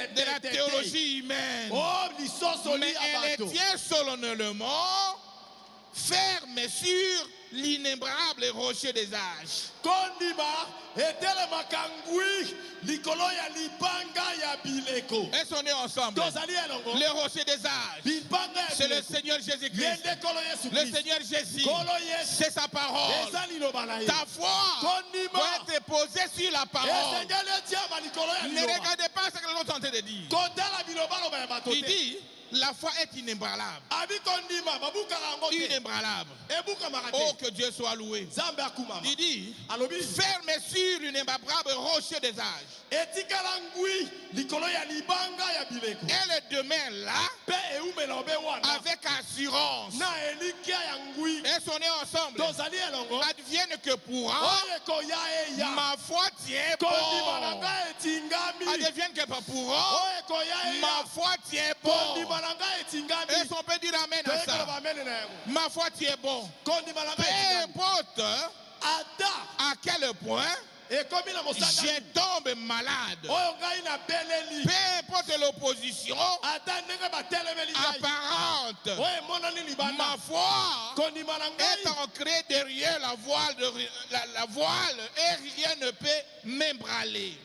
de la théologie humaine. Mais elle tient solennellement ferme sur l'inébranlable rocher des âges. Est-ce qu'on est ensemble? Le rocher des âges, c'est le Seigneur Jésus-Christ. Le Seigneur Jésus, c'est sa parole. Ta foi doit être posée sur la parole. Ne regardez pas ce que l'autre est en train de dire. Il dit, la foi est inébranlable. Inébranlable. Oh, que Dieu soit loué. Il dit, ferme sur l'inébranlable rocher des âges. Elle demeure là avec assurance. Elle Elles sont nées ensemble. Advienne que pourra, ma foi tient bon. Advienne que pourra, ma foi tient bon. Est-ce qu'on peut dire amen à ça? Ma foi tient bon. Peu importe à quel point je tombe malade, peu importe l'opposition apparente, ma foi est ancrée derrière la voile et rien ne peut m'ébranler.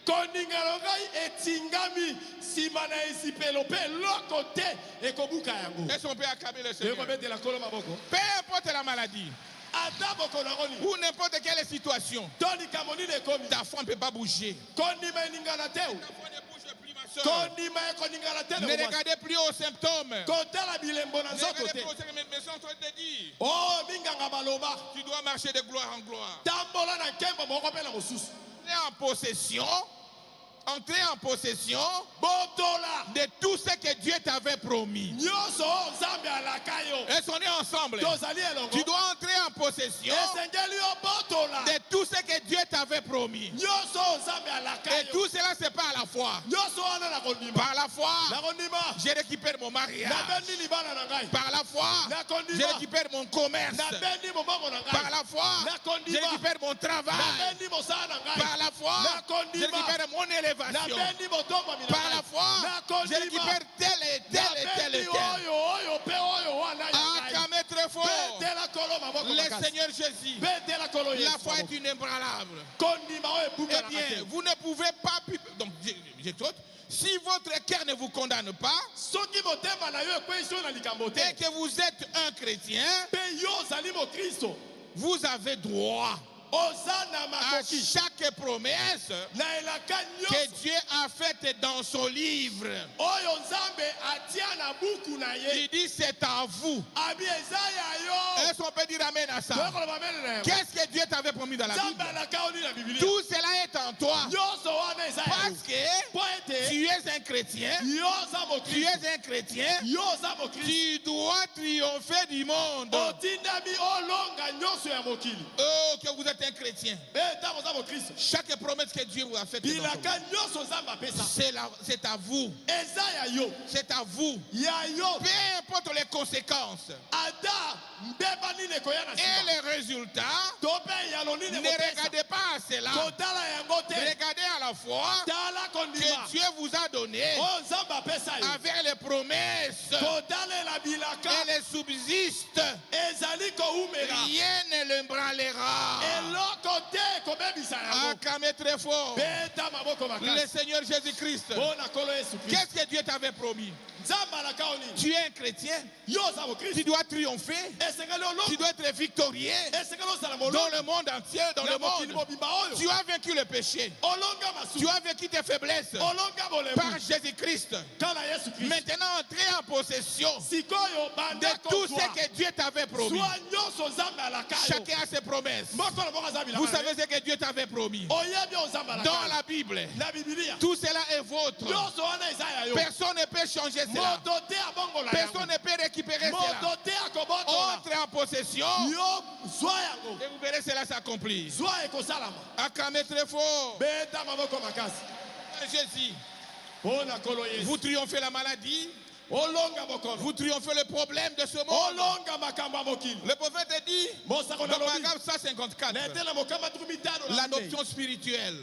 Est-ce qu'on peut acclamer le Seigneur? Peu importe la maladie ou n'importe quelle situation, ta foi ne peut pas bouger. Ta foi ne bouge plus, ma soeur. Ne regardez plus aux symptômes. Ne regardez plus aux symptômes, mais sont en train de dire. Tu dois marcher de gloire en gloire. Entrer en possession de tout ce que Dieu t'avait promis. Elles sont nées ensemble. Tu dois entrer en possession de tout ce que Dieu t'avait promis. Et tout cela, c'est pas à la foi. Par la foi, je récupère mon mariage. Par la foi, je récupère mon commerce. Par la foi, je récupère mon travail. Par la foi, je récupère mon élévation. Par la foi, je récupère tel et tel et tel et tel. Acclamez très fort le Seigneur Jésus. La foi est inébranlable. Eh bien, vous ne pouvez pas... Donc, si votre cœur ne vous condamne pas et que vous êtes un chrétien, vous avez droit à chaque promesse que Dieu a faite dans son livre. Il dit c'est à vous. Est-ce qu'on peut dire amen à ça? Qu'est-ce que Dieu t'avait promis dans la Bible? Tout cela est en toi. Parce que tu es un chrétien. Tu es un chrétien. Tu dois triompher du monde. Oh, que vous êtes un chrétien. Chaque promesse que Dieu vous a faite, c'est à vous. C'est à vous. Peu importe les conséquences et les résultats, ne regardez pas à cela. Regardez à la foi que Dieu vous a donné avec les promesses et les subsistes. Rien ne l'ébranlera. Acclamez très fort le Seigneur Jésus-Christ. Qu'est-ce que Dieu t'avait promis? Tu es un chrétien. Tu dois triompher. Tu dois être victorieux dans le monde entier, dans le monde. Tu as vaincu le péché. Tu as vaincu tes faiblesses par Jésus-Christ. Maintenant, entrez en possession de tout ce que Dieu t'avait promis. Chacun a ses promesses. Vous savez ce que Dieu t'avait promis dans la Bible. Tout cela est vôtre. Personne ne peut changer cela. Personne ne peut récupérer cela. Entrez en possession et vous verrez cela s'accomplir. Acclamez très fort Jésus. Vous triomphez la maladie. Vous triomphez le problème de ce monde. Le prophète dit dans paragraphe 154, l'adoption spirituelle.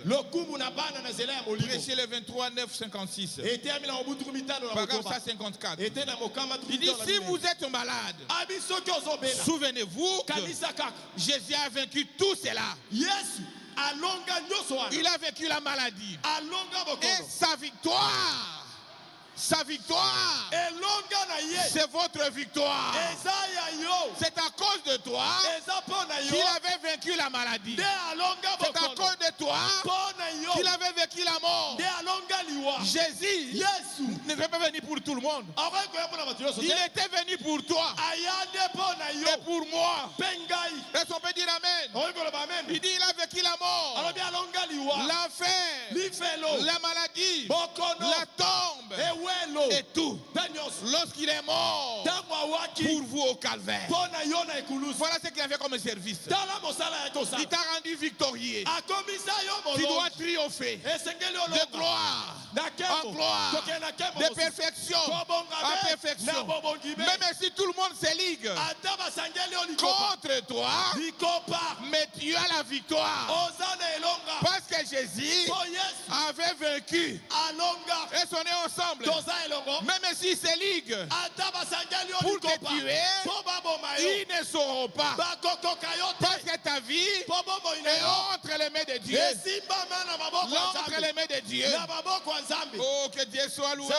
Prêchez le 23 9 56. Paragraphe 154. Il dit si vous êtes malade, souvenez-vous que Jésus a vaincu tout cela. Il a vaincu la maladie. Et sa victoire, c'est votre victoire. C'est à cause de toi qu'il avait vaincu la maladie. C'est à cause de toi qu'il avait vaincu la mort. Jésus ne veut pas venir pour tout le monde. Il était venu pour toi et pour moi. Est-ce qu'on peut dire amen? Il dit il a vaincu la mort, l'enfer, la maladie, la tombe. et tout. Lorsqu'il est mort pour vous au calvaire. Voilà ce qu'il a fait comme service. Il t'a rendu victorieux. Tu dois triompher de gloire en gloire, de perfection en perfection. Même si tout le monde se ligue contre toi, mais tu as la victoire. Parce que Jésus avait vaincu. Et sont ensemble. Même s'ils se liguent pour te tuer, ils ne sauront pas. Parce que ta vie est entre les mains de Dieu. Entre les mains de Dieu. Oh, que Dieu soit loué.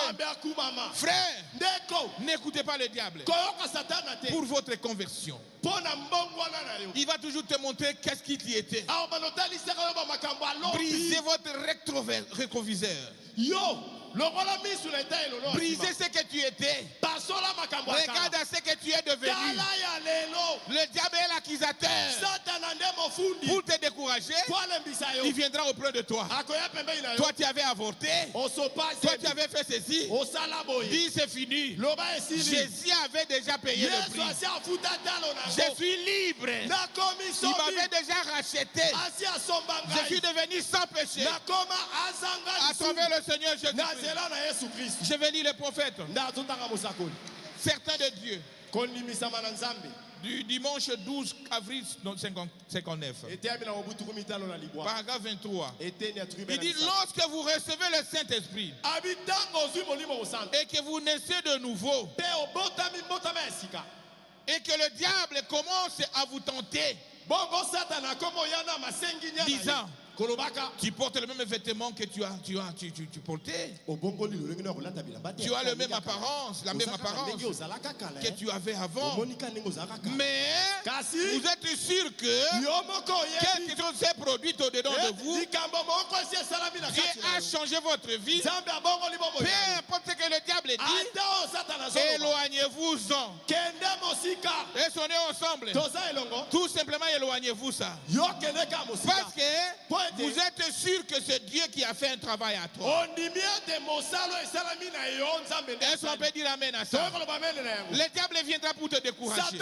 Frère, n'écoutez pas le diable pour votre conversion. Il va toujours te montrer qu'est-ce qui y était. Brisez votre rétroviseur. Brisez ce que tu étais. Regarde à ce que tu es devenu. Le diable est l'accusateur. Pour te décourager, il viendra auprès de toi. Toi, tu avais avorté. Toi, tu avais fait ceci. Dis, c'est fini. Jésus avait déjà payé le prix. Je suis libre. Il m'avait déjà racheté. Je suis devenu sans péché. À travers le Seigneur Jésus-Christ. Je vais lire les prophètes. Certains de Dieu. Du dimanche 12 avril 59. Paragraphe 23. Il dit, lorsque vous recevez le Saint-Esprit et que vous naissez de nouveau et que le diable commence à vous tenter, disant, tu portes le même vêtement que tu portais. Tu as la même apparence, que tu avais avant. Mais vous êtes sûr que quelque chose s'est produit au-dedans de vous. Dieu a changé votre vie. Peu importe ce que le diable dit, éloignez-vous-en. Et sonnez ensemble. Tout simplement éloignez-vous ça. Parce que vous êtes sûr que c'est Dieu qui a fait un travail à toi. Est-ce qu'on peut dire amen à ça? Le diable viendra pour te décourager.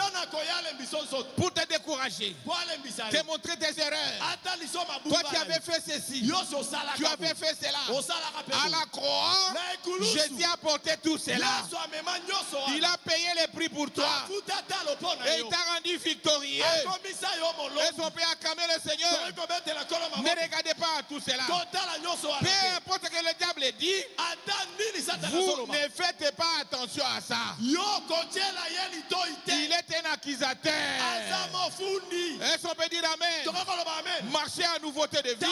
Pour te décourager. Te montrer tes erreurs. Toi qui avais fait ceci. Tu avais fait cela. À la croix, Jésus a porté tout cela. Il a payé le prix pour toi. Et il t'a rendu victorieux. Est-ce qu'on peut acclamer le Seigneur? Ne regardez pas à tout cela. Peu importe ce que le diable dit, vous ne faites pas attention à ça. Il est un accusateur. Est-ce qu'on peut dire amen? Marchez en nouveauté de vie.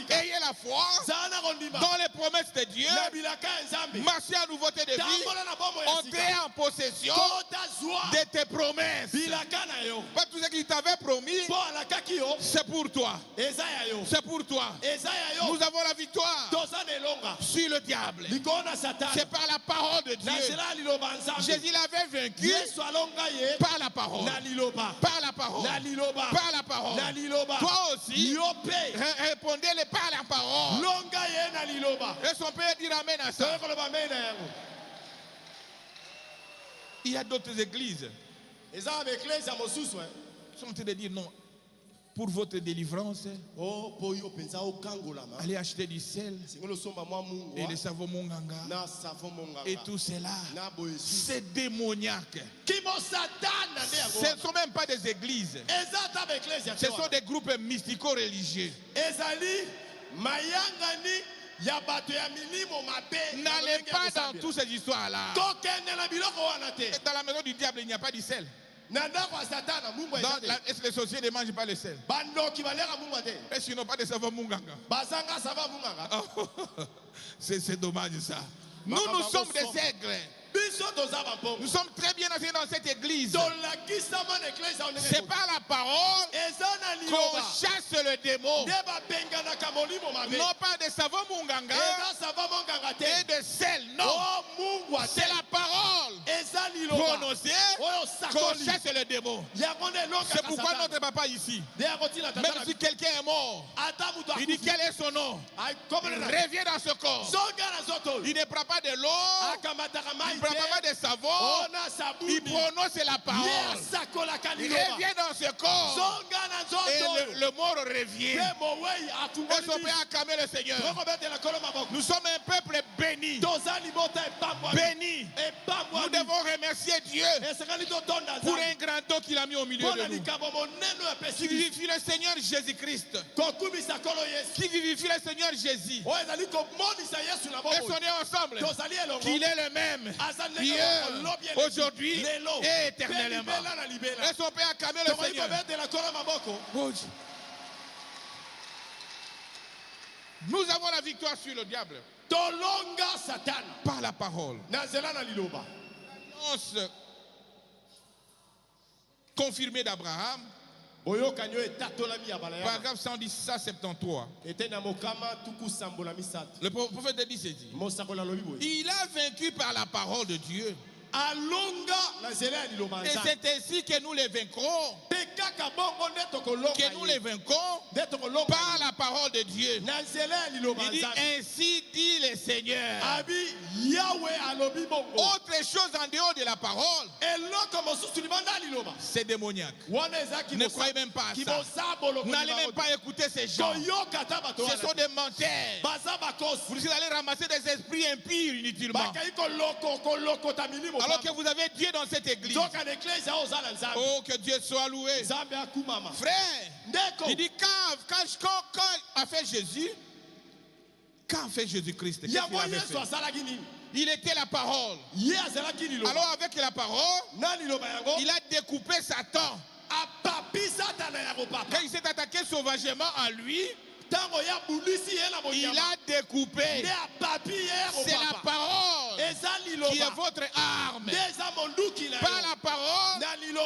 Ayez la foi dans les promesses de Dieu. Marchez en nouveauté de vie. Entrez en possession de tes promesses. Pas tout ce qu'il t'avait promis, c'est pour toi. C'est pour toi. Nous avons la victoire sur le diable. C'est par la parole de Dieu. Jésus l'avait vaincu par la parole. Par la parole. Par la parole. Toi aussi, répondez-le par la parole. Est-ce qu'on peut dire amen à ça? Il y a d'autres églises. Ils sont en train de dire non. Pour votre délivrance, allez acheter du sel et le savon monganga et tout cela. C'est démoniaque. Ce ne sont même pas des églises. Ce sont des groupes mystico-religieux. N'allez pas dans toutes ces histoires-là. Dans la maison du diable, il n'y a pas du sel. Est-ce que les sorciers ne mangent pas le sel? Est-ce qu'ils n'ont pas de savon munganga? C'est dommage ça. Nous sommes des aigles. Nous sommes très bien enseignés dans cette église. C'est par la parole qu'on chasse le démon. Non pas de savon munganga et de sel. Non. C'est la parole prononcé qu'on chasse le démon. C'est pourquoi notre papa ici, même si quelqu'un est mort, il dit quel est son nom. Reviens dans ce corps. Il ne prend pas de l'eau, il ne prend pas de savon, il prononce la parole. Il revient dans ce corps et le mort revient. Et son père acclame le Seigneur. Nous sommes un peuple béni. Béni. Nous devons remercier Dieu pour un grand don qu'il a mis au milieu de nous. Qui vivifie le Seigneur Jésus-Christ. Qui vivifie le Seigneur Jésus. Et son est ensemble. Qu'il est le même. Hier, aujourd'hui et éternellement. Et son père acclame le Seigneur. Oh Dieu. Nous avons la victoire sur le diable par la parole. L'annonce confirmée d'Abraham, paragraphe 173. Le prophète dit ceci. Il a vaincu par la parole de Dieu. Et c'est ainsi que nous les vaincrons. Que nous les vaincrons par la parole de Dieu. Il dit ainsi dit le Seigneur. Autre chose en dehors de la parole, c'est démoniaque. Ne croyez même pas à ça. N'allez même pas écouter ces gens. Ce sont des menteurs. Vous allez ramasser des esprits impurs inutilement. Alors que vous avez Dieu dans cette église. Oh, que Dieu soit loué. Frère, il dit quand a fait Jésus, quand a fait Jésus-Christ, il était la parole. Alors avec la parole, il a découpé Satan. Quand il s'est attaqué sauvagement à lui, il a découpé. C'est la parole qui est votre arme. Par la parole,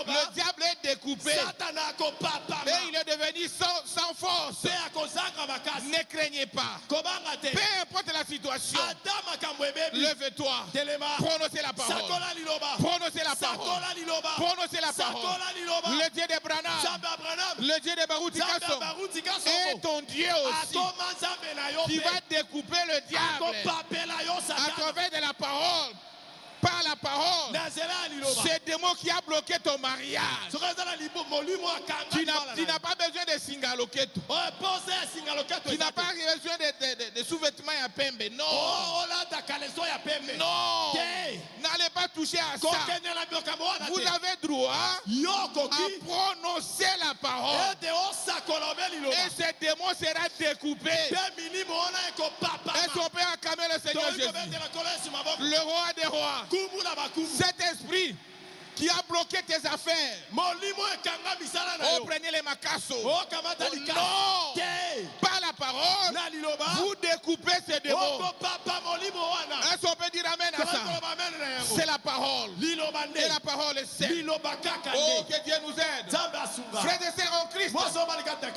le diable est découpé. Et il est devenu sans force. Ne craignez pas. Peu importe la situation, lève-toi. Prononcez la parole. Prononcez la parole. Prononcez la parole. Le Dieu de Branham, le Dieu de Baroutikaso est ton Dieu aussi, qui va découper le diable à travers de la parole. Par la parole, c'est démon qui a bloqué ton mariage. Tu n'as pas besoin de singaloketo. Tu n'as pas besoin de sous-vêtements à pembe. Non. Non. N'allez pas toucher à ça. Vous avez droit à prononcer la parole. Et ce démon sera découpé. Et son père a acclamé le Seigneur Jésus, le roi des rois. Cet esprit qui a bloqué tes affaires, oh, prenez les macassos. Oh, non. Par la parole, vous découpez ces démons. Est-ce qu'on peut dire amen à ça? C'est la parole. Et la parole est celle. Oh, que Dieu nous aide. Frères et sœurs en Christ,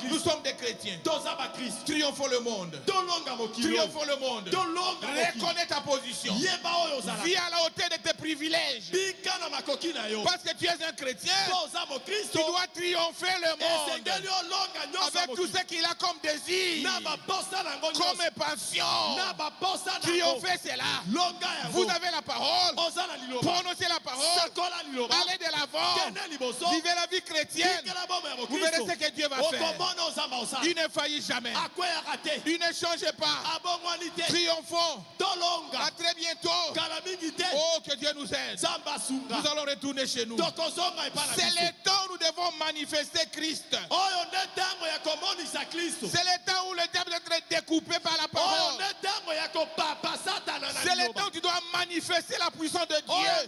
nous sommes des chrétiens. Triomphons le monde. Triomphons le monde. Reconnais ta position. Vis à la hauteur de tes privilèges. Parce que tu es un chrétien, tu dois triompher le monde avec tout ce qu'il a comme désir, comme passion. Triompher, c'est là. Vous avez la parole, prononcez la parole, allez de l'avant, vivez la vie chrétienne. Vous verrez ce que Dieu va faire. Il ne faillit jamais. Il ne change pas. Triomphons. À très bientôt. Oh, que Dieu nous aide. Nous allons retourner chez nous. C'est le temps où nous devons manifester Christ. C'est le temps où le diable doit être découpé par la parole. C'est le temps où tu dois manifester la puissance de Dieu.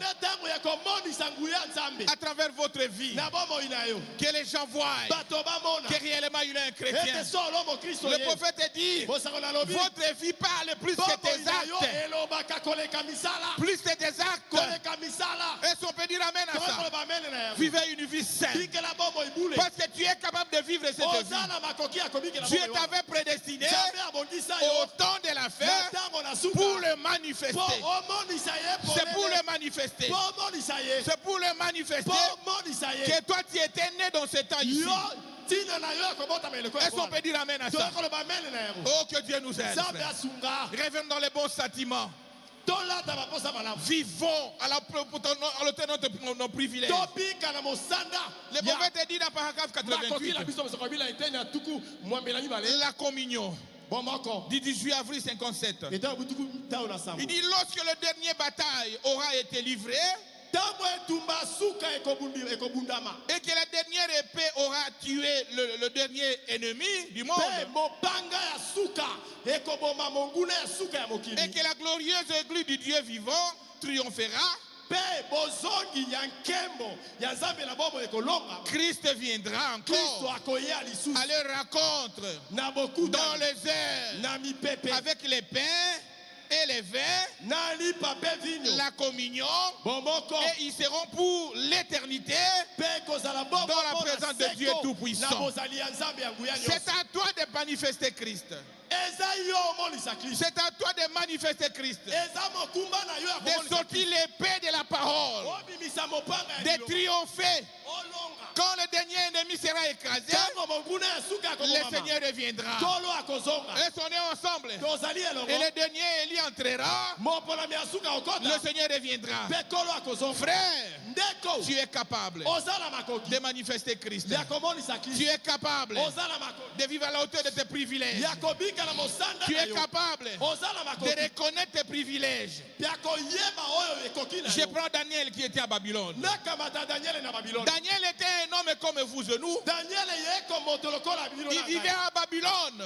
à travers votre vie, que les gens voient que réellement il est un chrétien. Le prophète dit, votre vie parle plus que tes actes. Plus que tes actes. Est-ce qu'on peut dire amen à ça? Vivez une vie saine. Parce que tu es capable de vivre cette vie. Dieu t'avait prédestiné au temps de la fête pour le manifester. C'est pour le manifester. C'est pour le manifester que toi tu étais né dans ce temps ici. Est-ce qu'on peut dire amen à ça? Oh, que Dieu nous aide. Revenons dans les bons sentiments. Vivons à la hauteur de nos privilèges. Le prophète dit dans paragraphe 88, la communion du 18 avril 57. Il dit, lorsque le dernier bataille aura été livré, et que la dernière épée aura tué le dernier ennemi du monde, et que la glorieuse église du Dieu vivant triomphera, Christ viendra encore à leur rencontre dans les airs avec les pains et les vins, la communion, et ils seront pour l'éternité dans la présence de Dieu Tout-Puissant. C'est à toi de manifester Christ. C'est à toi de manifester Christ. De sortir l'épée de la parole. De triompher. Quand le dernier ennemi sera écrasé, le Seigneur reviendra. Et on est ensemble. Et le dernier Élie entrera. Le Seigneur reviendra. Frère, tu es capable de manifester Christ. Tu es capable de vivre à la hauteur de tes privilèges. Tu es capable de reconnaître tes privilèges. Je prends Daniel qui était à Babylone. Daniel était un homme comme vous et nous. Il vivait à Babylone.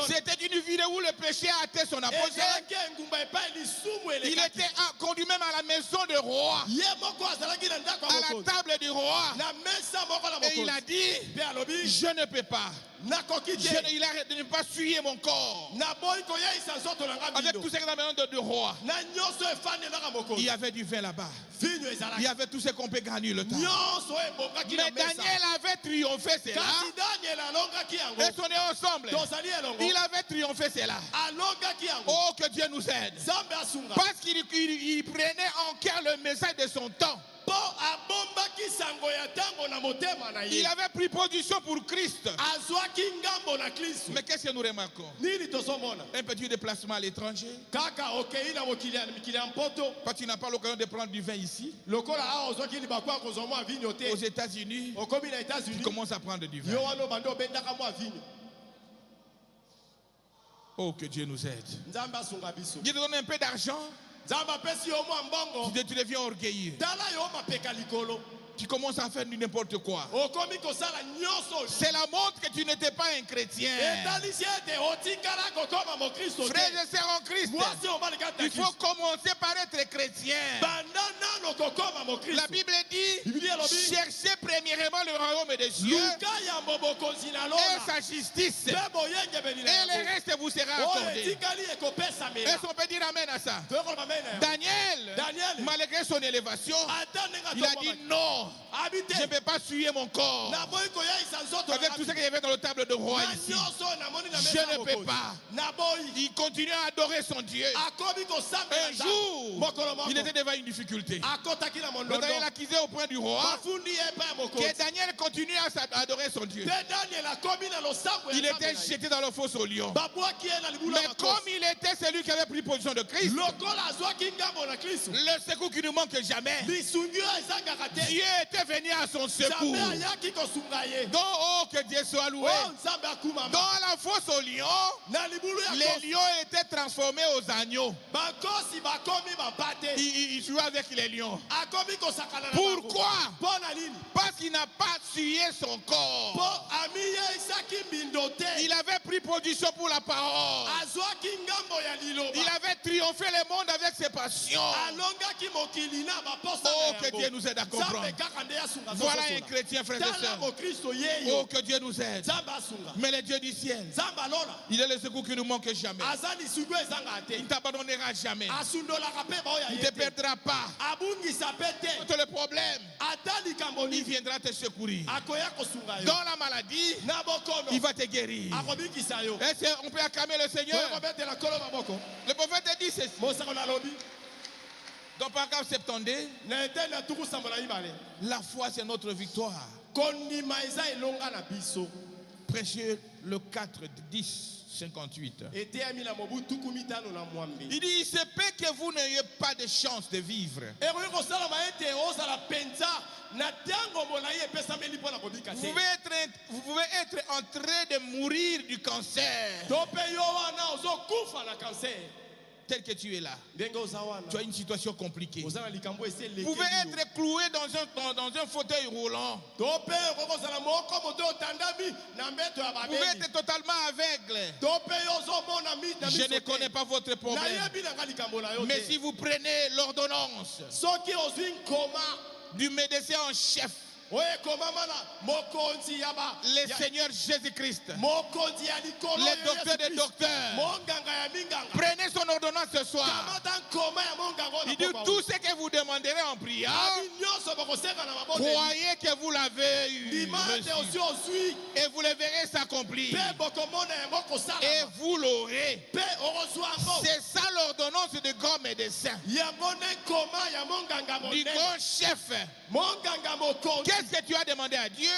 C'était une ville où le péché a atteint son apogée. Il était conduit même à la maison du roi, à la table du roi. Et il a dit, je ne peux pas. Il arrête de ne pas suyer mon corps. Avec tous ces éléments du roi, il y avait du vin là-bas. Il y avait tout ce qu'on peut gagner le temps. Mais Daniel avait triomphé cela. Et on est ensemble. Il avait triomphé cela. Oh, que Dieu nous aide. Parce qu'il prenait en cœur le message de son temps. Il avait pris position pour Christ. Mais qu'est-ce que nous remarquons? Un petit déplacement à l'étranger. Quand tu n'as pas l'occasion de prendre du vin ici, aux États-Unis, tu commences à prendre du vin. Oh, que Dieu nous aide. Dieu te donne un peu d'argent. Tu deviens orgueilleux. Tu commences à faire n'importe quoi. C'est la montre que tu n'étais pas un chrétien. Frères et sœurs en Christ, il faut commencer par être chrétien. La Bible dit, cherchez premièrement le royaume des cieux et sa justice, et le reste vous sera accordé. Est-ce qu'on peut dire amen à ça? Daniel, malgré son élévation, il a dit non. Je ne peux pas suyer mon corps avec tout ce qu'il y avait dans le table de roi ici. Je ne peux pas. Il continue à adorer son Dieu. Un jour, il était devant une difficulté. Le Daniel accusé au point du roi que Daniel continue à adorer son Dieu. Il était jeté dans le fosse au lion. Mais comme il était celui qui avait pris position de Christ, le secours qui ne manque jamais, Dieu était venir à son secours. Donc, oh, que Dieu soit loué. Dans la fosse aux lions, les lions étaient transformés aux agneaux. Il jouait avec les lions. Pourquoi? Parce qu'il n'a pas tué son corps. Il avait pris position pour la parole. Il avait triomphé le monde avec ses passions. Oh, que Dieu nous aide à comprendre. Voilà un chrétien, frère et sœur. Oh, que Dieu nous aide. Mais le Dieu du ciel, il est le secours qui ne nous manque jamais. Il ne t'abandonnera jamais. Il ne te perdra pas. Tout le problème, il viendra te secourir. Dans la maladie, il va te guérir. Est-ce qu'on peut acclamer le Seigneur? Le prophète dit ceci. Dans Paragraphe 72, la foi c'est notre victoire. Prêchez le 4, 10, 58. Il dit, il se peut que vous n'ayez pas de chance de vivre. Vous pouvez être en train de mourir du cancer. Tel que tu es là, tu as une situation compliquée. Vous pouvez être cloué dans un fauteuil roulant. Vous pouvez être totalement aveugle. Je ne connais pas votre problème. Mais si vous prenez l'ordonnance du médecin en chef, le Seigneur Jésus-Christ, le docteur des docteurs, prenez son ordonnance ce soir. Il dit tout ce que vous demanderez en prière, croyez que vous l'avez eu reçu, et vous le verrez s'accomplir, et vous l'aurez. C'est ça l'ordonnance du grand médecin, du grand chef. Qu'est-ce que tu as demandé à Dieu?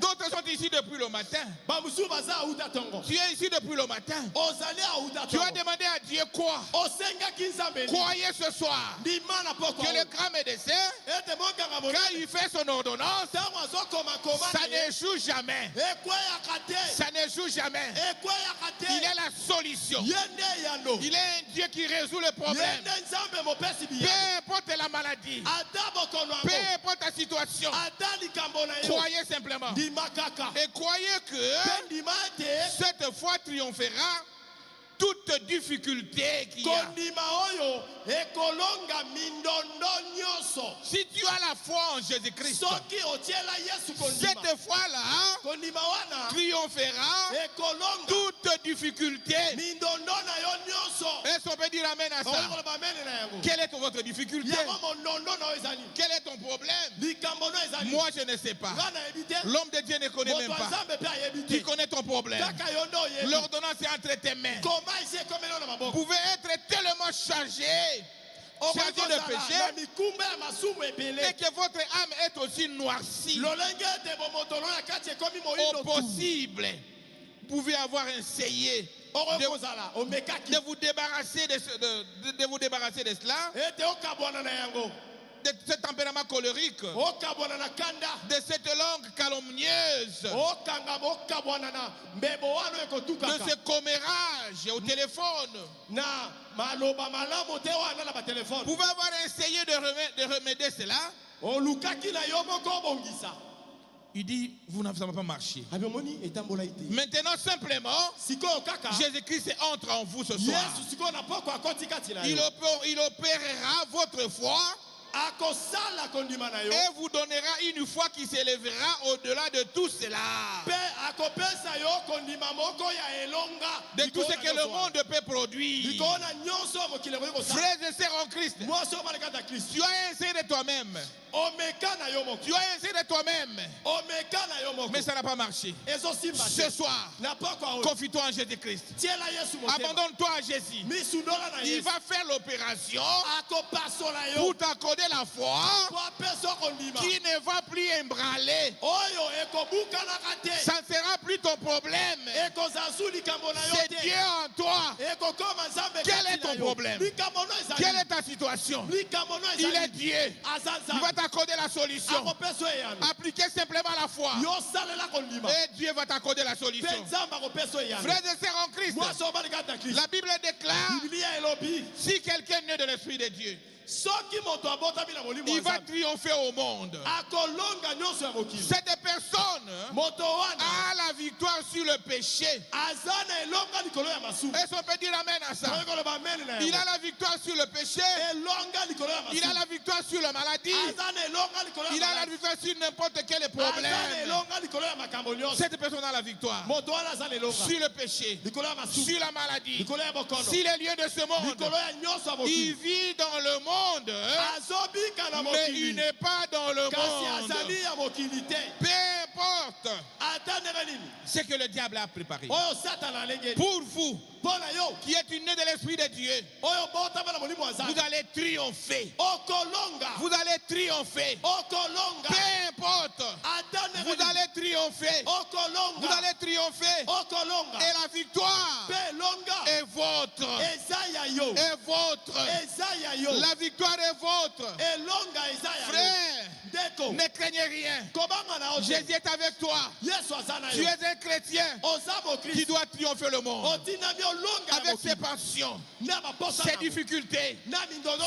D'autres sont ici depuis le matin. Tu es ici depuis le matin. Tu as demandé à Dieu quoi? Croyez ce soir que le grand médecin, quand il fait son ordonnance, ça n'échoue jamais. Ça n'échoue jamais. Il est la solution. Il est un Dieu qui résout le problème. Peu importe la maladie, peu importe la situation, croyez simplement. Et croyez que cette foi triomphera toute difficulté qu'il y a. Si tu as la foi en Jésus-Christ, cette foi-là triomphera toute difficulté. Est-ce qu'on peut dire amen à ça? Quelle est votre difficulté? Quel est ton problème? Moi je ne sais pas. L'homme de Dieu ne connaît même pas. Tu connais ton problème. L'ordonnance est entre tes mains. Vous pouvez être tellement chargé de péché et que votre âme est aussi noircie. Au possible, vous pouvez avoir essayé de vous débarrasser de cela, de ce tempérament colérique, de cette langue calomnieuse, de ce commérage au téléphone. Vous pouvez avoir essayé de remédier cela. Il dit, vous n'avez pas marché. Maintenant, simplement, Jésus-Christ entre en vous ce soir. Il opérera votre foi et vous donnera une foi qui s'élèvera au-delà de tout cela, de tout ce que le monde peut produire. Frères et sœurs en Christ, tu as essayé de toi-même. Tu as essayé de toi-même, mais ça n'a pas marché. Ce soir, confie-toi en Jésus-Christ. Abandonne-toi à Jésus. Il va faire l'opération pour t'accorder la foi qui ne va plus ébranler. Ça ne sera plus ton problème. C'est Dieu en toi. Quel est ton problème? Quelle est ta situation? Il est Dieu. Il va t'accorder la solution. Appliquez simplement la foi. Et Dieu va t'accorder la solution. Frères et sœurs en Christ, la Bible déclare, si quelqu'un est né de l'Esprit de Dieu, il va triompher au monde. Cette personne a la victoire sur le péché. Est-ce qu'on peut dire amen à ça? Il a la victoire sur le péché. Il a la victoire sur la maladie. Il a la victoire sur n'importe quel problème. Cette personne a la victoire sur le péché, sur la maladie, sur les lieux de ce monde. Il vit dans le monde, mais il n'est pas dans le monde. Peu importe ce que le diable a préparé pour vous qui êtes né de l'Esprit de Dieu, vous allez triompher. Vous allez triompher. Peu importe, vous allez triompher. Vous allez triompher. Et la victoire est votre. Est votre. La victoire est votre. Frère, ne craignez rien. Jésus est avec toi. Tu es un chrétien qui doit triompher le monde. Avec ses passions, ses difficultés,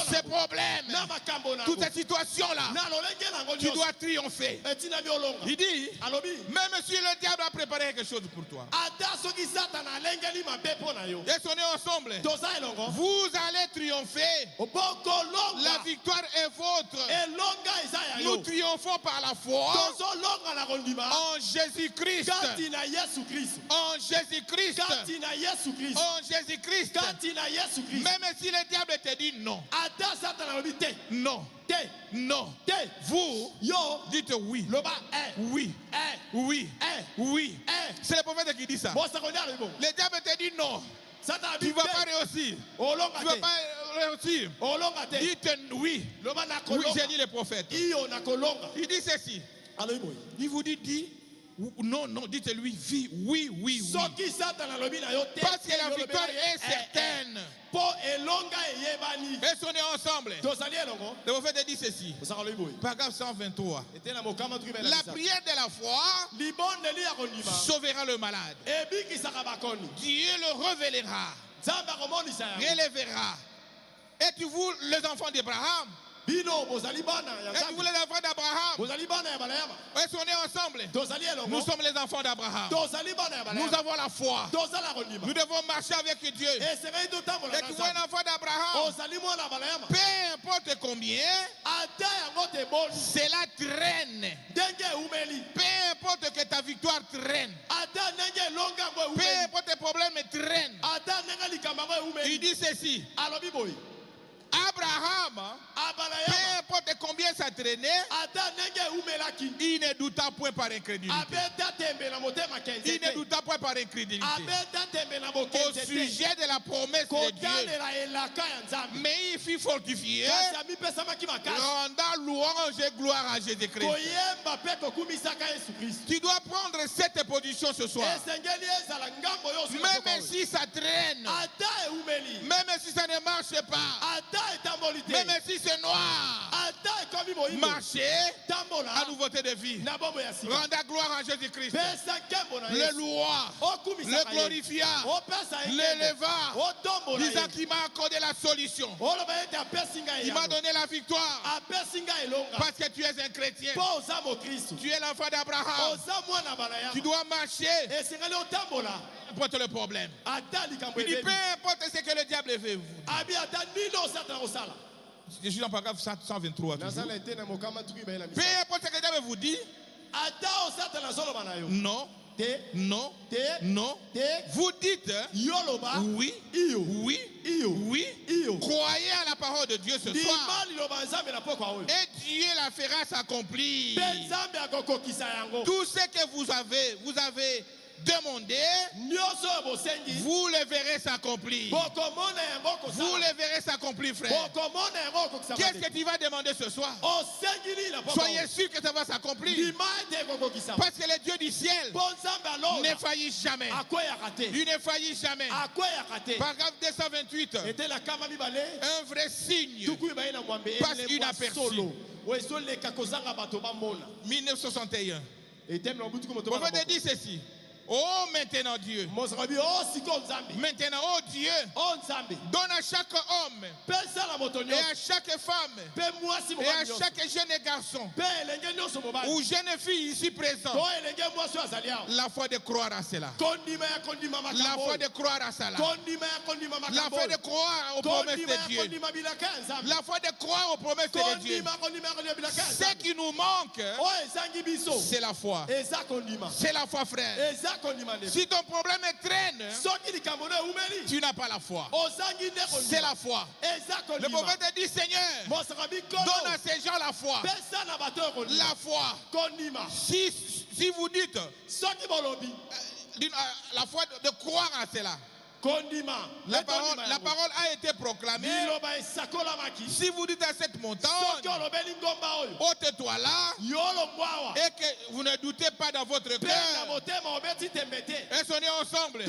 ses problèmes, toutes ces situations-là, tu dois triompher. Il dit, même si le diable a préparé quelque chose pour toi, et on est ensemble, vous allez triompher. La victoire est votre. Nous triomphons par la foi en Jésus-Christ. En Jésus-Christ. En Jésus-Christ. Même si le diable te dit non. Non. Non. Vous dites oui. Oui. Oui. Oui. C'est le prophète qui dit ça. Le diable te dit non. Tu ne vas pas réussir. Tu ne vas pas réussir. Dites oui. Oui, j'ai dit le prophète. Il dit ceci. Il vous dit non, non, dites-lui oui, oui, oui, oui. Parce que la victoire est certaine. Est-ce qu'on est ensemble? Le prophète dit ceci. Paragraphe 123. La prière de la foi sauvera le malade. Dieu le révélera. Relèvera. Êtes-vous les enfants d'Abraham? Êtes-vous les enfants d'Abraham? Est-ce qu'on est ensemble? Nous sommes les enfants d'Abraham. Nous avons la foi. Nous devons marcher avec Dieu. Êtes-vous un enfant d'Abraham? Peu importe combien, cela traîne. Peu importe que ta victoire traîne. Peu importe tes problèmes traînent. Il dit ceci. Abraham, peu importe combien ça traînait, il ne douta point par incrédulité. Il ne douta point par incrédulité au sujet de la promesse de Dieu. Mais il fut fortifié, rendant louange et gloire à Jésus-Christ. Tu dois prendre cette position ce soir. Même si ça traîne, même si ça ne marche pas, même si c'est noir, marchez à nouveauté de vie. Rendez gloire à Jésus-Christ. Le loua, le glorifia, l'éleva, disant qu'il m'a accordé la solution. Il m'a donné la victoire. Parce que tu es un chrétien. Tu es l'enfant d'Abraham. Tu dois marcher. Importe le problème. Il dit peu importe ce que le diable veut vous. Je suis dans le paragraphe 123. Peu importe ce que le diable vous dit. Non. Non. Non. Vous dites oui. Oui. Oui. Croyez à la parole de Dieu ce soir. Et Dieu la fera s'accomplir. Tout ce que vous avez demandez, vous le verrez s'accomplir. Vous le verrez s'accomplir, frère. Qu'est-ce que tu vas demander ce soir? Soyez sûr que ça va s'accomplir. Parce que le Dieu du ciel ne faillit jamais. Il ne faillit jamais. Paragraphe 228. Un vrai signe passe inaperçu. 1961. On va te dire ceci. Oh, maintenant Dieu. Maintenant, oh Dieu, donne à chaque homme et à chaque femme et à chaque jeune garçon ou jeune fille ici présent la foi de croire à cela. La foi de croire à cela. La foi de croire aux promesses de Dieu. La foi de croire aux promesses de Dieu. Ce qui nous manque, c'est la foi. C'est la foi, frère. Si ton problème traîne, tu n'as pas la foi. C'est la foi. Le prophète dit, Seigneur, donne à ces gens la foi. La foi. Si vous dites la foi de croire à cela. La parole a été proclamée. Si vous dites à cette montagne, ôte-toi là, et que vous ne doutez pas dans votre cœur, et sonnez ensemble,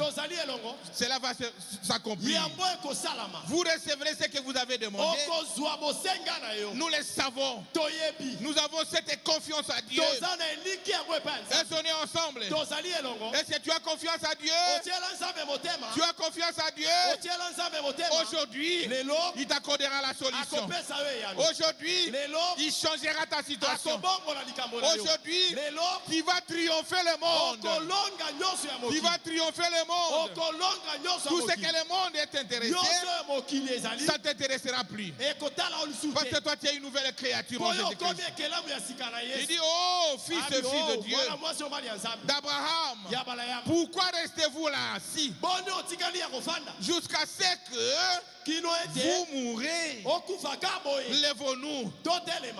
cela va s'accomplir. Vous recevrez ce que vous avez demandé. Nous le savons. Nous avons cette confiance à Dieu. Et sonnez ensemble. Est-ce que tu as confiance à Dieu? Tu as confiance à Dieu. Aujourd'hui, il t'accordera la solution. Aujourd'hui, il changera ta situation. Aujourd'hui, tu vas triompher le monde. Tu vas triompher le monde. Tout ce que le monde est intéressé, ça ne t'intéressera plus. Parce que toi, tu es une nouvelle créature en Jésus-Christ. Il dit, oh, fils de Dieu, d'Abraham, pourquoi restez-vous là assis jusqu'à ce que vous mourrez? Lèvons-nous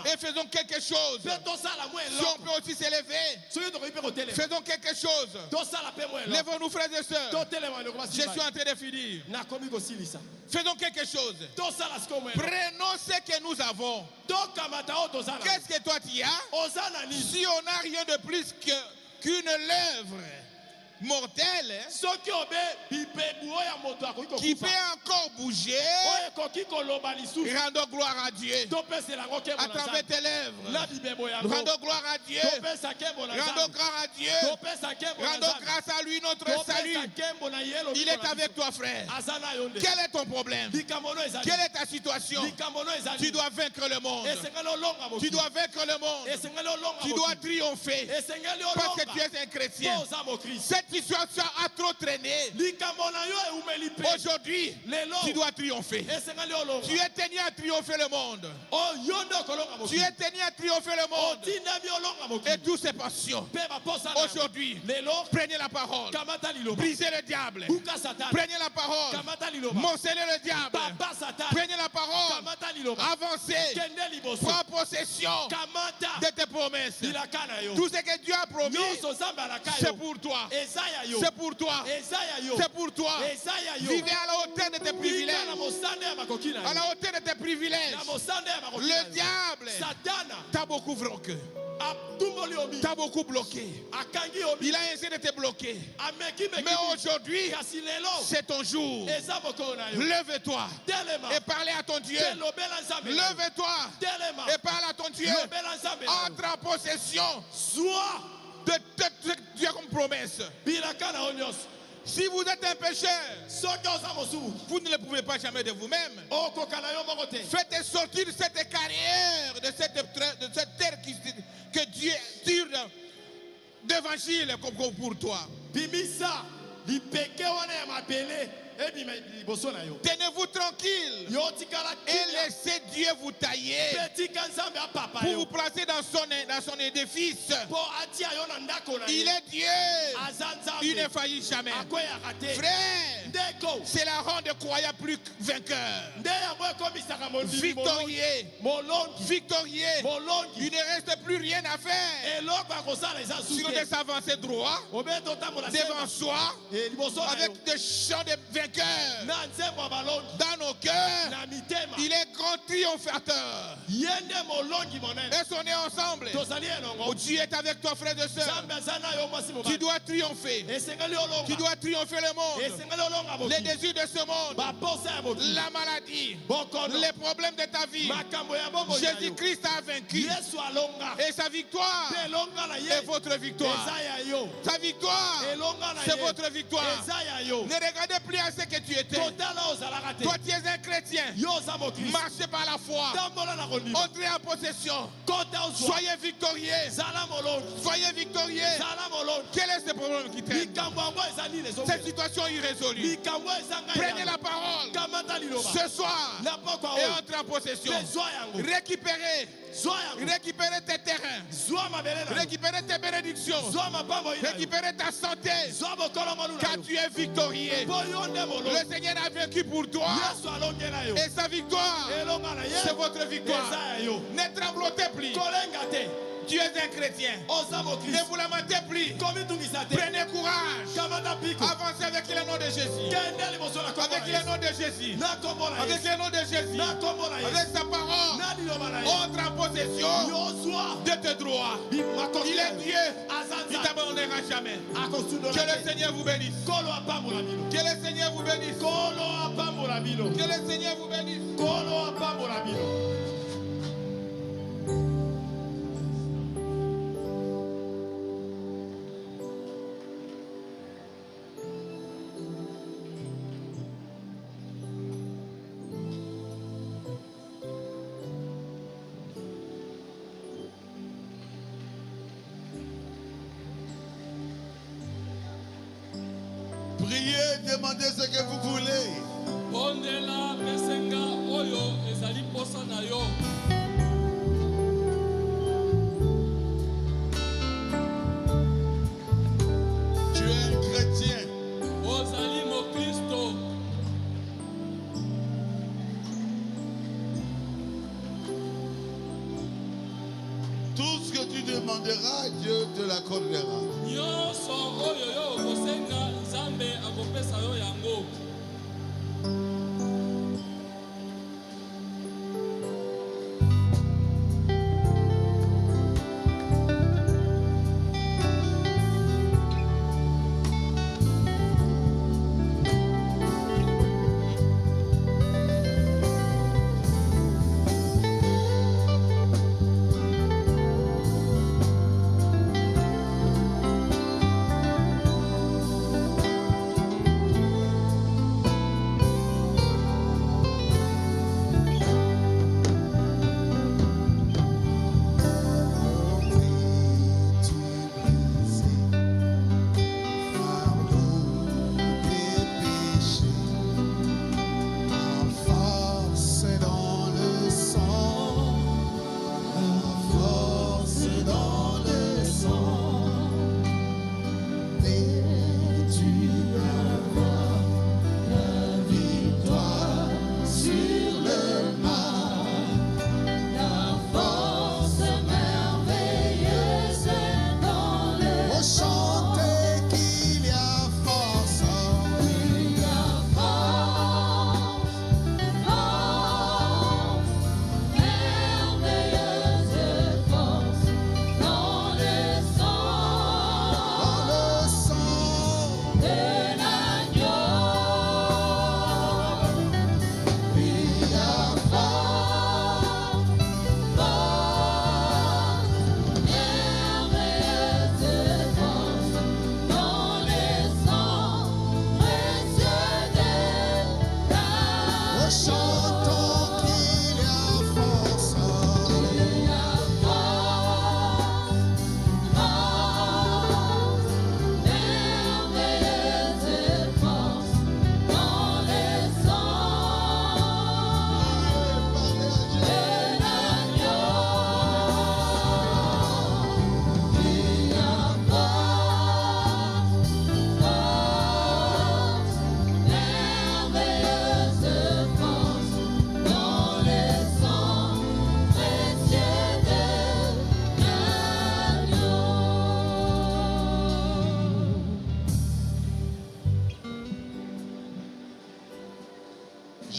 et faisons quelque chose. Si on peut aussi s'élever, faisons quelque chose. Lèvons-nous, frères et sœurs. Je suis en train de finir. Faisons quelque chose. Prenons ce que nous avons. Qu'est-ce que toi tu as? Si on n'a rien de plus qu'une lèvre mortel qui peut encore bouger, rendons gloire à Dieu à travers tes lèvres. Rendons gloire à Dieu. Rendons gloire à Dieu. Rendons grâce à lui, notre salut. Il est avec toi, frère. Quel est ton problème? Quelle est ta situation? Tu dois vaincre le monde. Tu dois vaincre le monde. Tu dois triompher parce que tu es un chrétien. Cette situation a trop traîné. Aujourd'hui, tu dois triompher. Tu es tenu à triompher le monde. Tu es tenu à triompher le monde et toutes ses passions. Aujourd'hui, prenez la parole. Brisez le diable. Prenez la parole. Morcelez le diable. Prenez la parole. Avancez. Prends possession de tes promesses. Tout ce que Dieu a promis, c'est pour toi. C'est pour toi. C'est pour toi. Vivez à la hauteur de tes privilèges. À la hauteur de tes privilèges. Le diable t'a beaucoup bloqué. T'as beaucoup bloqué. Il a essayé de te bloquer. Mais aujourd'hui, c'est ton jour. Lève-toi et parlez à ton Dieu. Lève-toi et parle à ton Dieu. Entre en possession de ce que Dieu a comme promesse. Si vous êtes un pécheur, vous ne le pouvez pas jamais de vous-même. Faites sortir de cette carrière, de cette terre que Dieu tire d'évangile comme pour toi. Tenez-vous tranquille et laissez Dieu vous tailler pour vous placer dans son édifice. Il est Dieu. Il ne faillit jamais. Frère, c'est la rend de croyants plus vainqueur. Victorieux. Victorieux. Il ne reste plus rien à faire. Si on doit s'avancer droit devant soi avec des chants de vainqueurs dans nos cœurs, il est grand triomphateur. Est-ce qu'on est ensemble? Dieu est avec toi, frère et soeur. Tu dois triompher. Tu dois triompher le monde, les désirs de ce monde, la maladie, les problèmes de ta vie. Jésus-Christ a vaincu et sa victoire est votre victoire. Sa victoire, c'est votre victoire. Ne regardez plus à ce que tu étais. Toi, tu es un chrétien. Marchez par la foi. Entrez en possession. Soyez victorieux. Soyez victorieux. Quel est ce problème qui traîne? Cette situation irrésolue. Prenez la parole ce soir et entrez en possession. Récupérez tes terrains. Récupérez tes bénédictions. Récupérez ta santé. Car tu es victorieux. Le Seigneur a vaincu pour toi. Et sa victoire, c'est votre victoire. Ne tremblotez plus. Tu es un chrétien. Ne vous lamentez plus. Prenez courage. Avancez avec le nom de Jésus. Avec le nom de Jésus. Avec le nom de Jésus. Avec sa parole. Entre en possession de tes droits. Il est Dieu. Il ne t'abandonnera jamais. Que le Seigneur vous bénisse. Que le Seigneur vous bénisse. Que le Seigneur vous bénisse. Priez, demandez ce que vous voulez. Tu es un chrétien. Tout ce que tu demanderas, Dieu te l'accordera.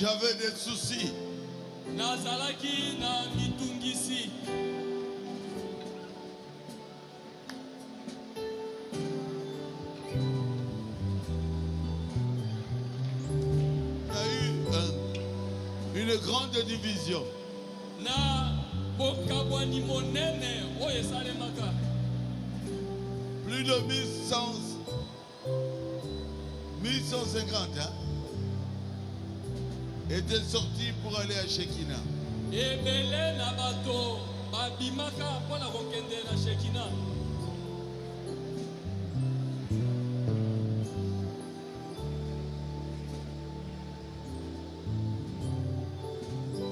J'avais des soucis. Nazalaki na mitungisi. Il y a eu une grande division. Na bokabwani monene oyo esalemaka. Plus de 1150 étaient sortis pour aller à Shekinah. Ebele na bato babimaka mpona kokende na Shekinah.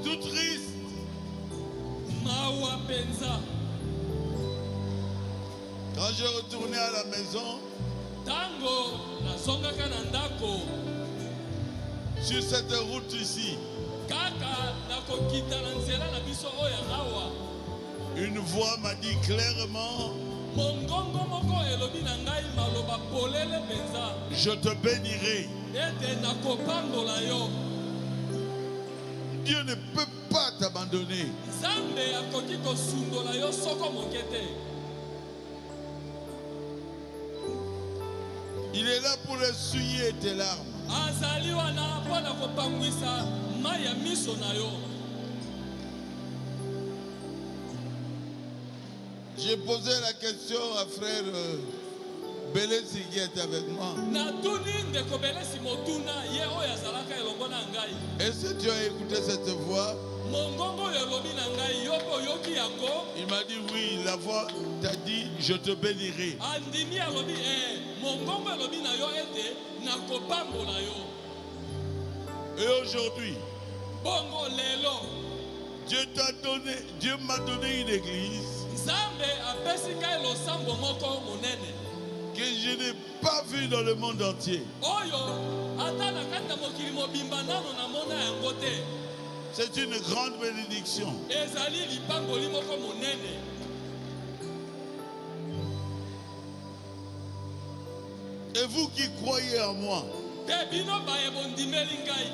Tout triste. Mawa penza. Quand je retournais à la maison, Tango nazongaka na ndako. sur cette route ici, Kaka nakokita na nzela na biso oyo awa. une voix m'a dit clairement, Mongongo moko elobi na ngai maloba polele penza. je te bénirai. Ete nakopambola yo. Dieu ne peut pas t'abandonner. Nzambe akoki kosundola yo soko moke te. Il est là pour essuyer tes larmes. Azali wana mpona kopangwisa mai ya miso na yo. J'ai posé la question à frère Belesi qui est avec moi. Natuni ndeko Belesi motuna ye oyo azalaka elongo na ngai. Est-ce que tu as écouté cette voix? Mongongo oyo elobi na ngai yo mpo oyoki yango. Il m'a dit oui, la voix t'a dit je te bénirai. Andimi alobi mongongo elobi na yo ete nakopambola yo. Et aujourd'hui, Bongo lelo Dieu m'a donné une église Nzambe apesi ngai losambo moko monene. que je n'ai pas vue dans le monde entier. Oyo ata na kati ya mokili mobimba nano namona yango te. C'est une grande bénédiction. Ezali lipangoli moko monene. Et vous qui croyez en moi, Te bino baye bondimeli ngai.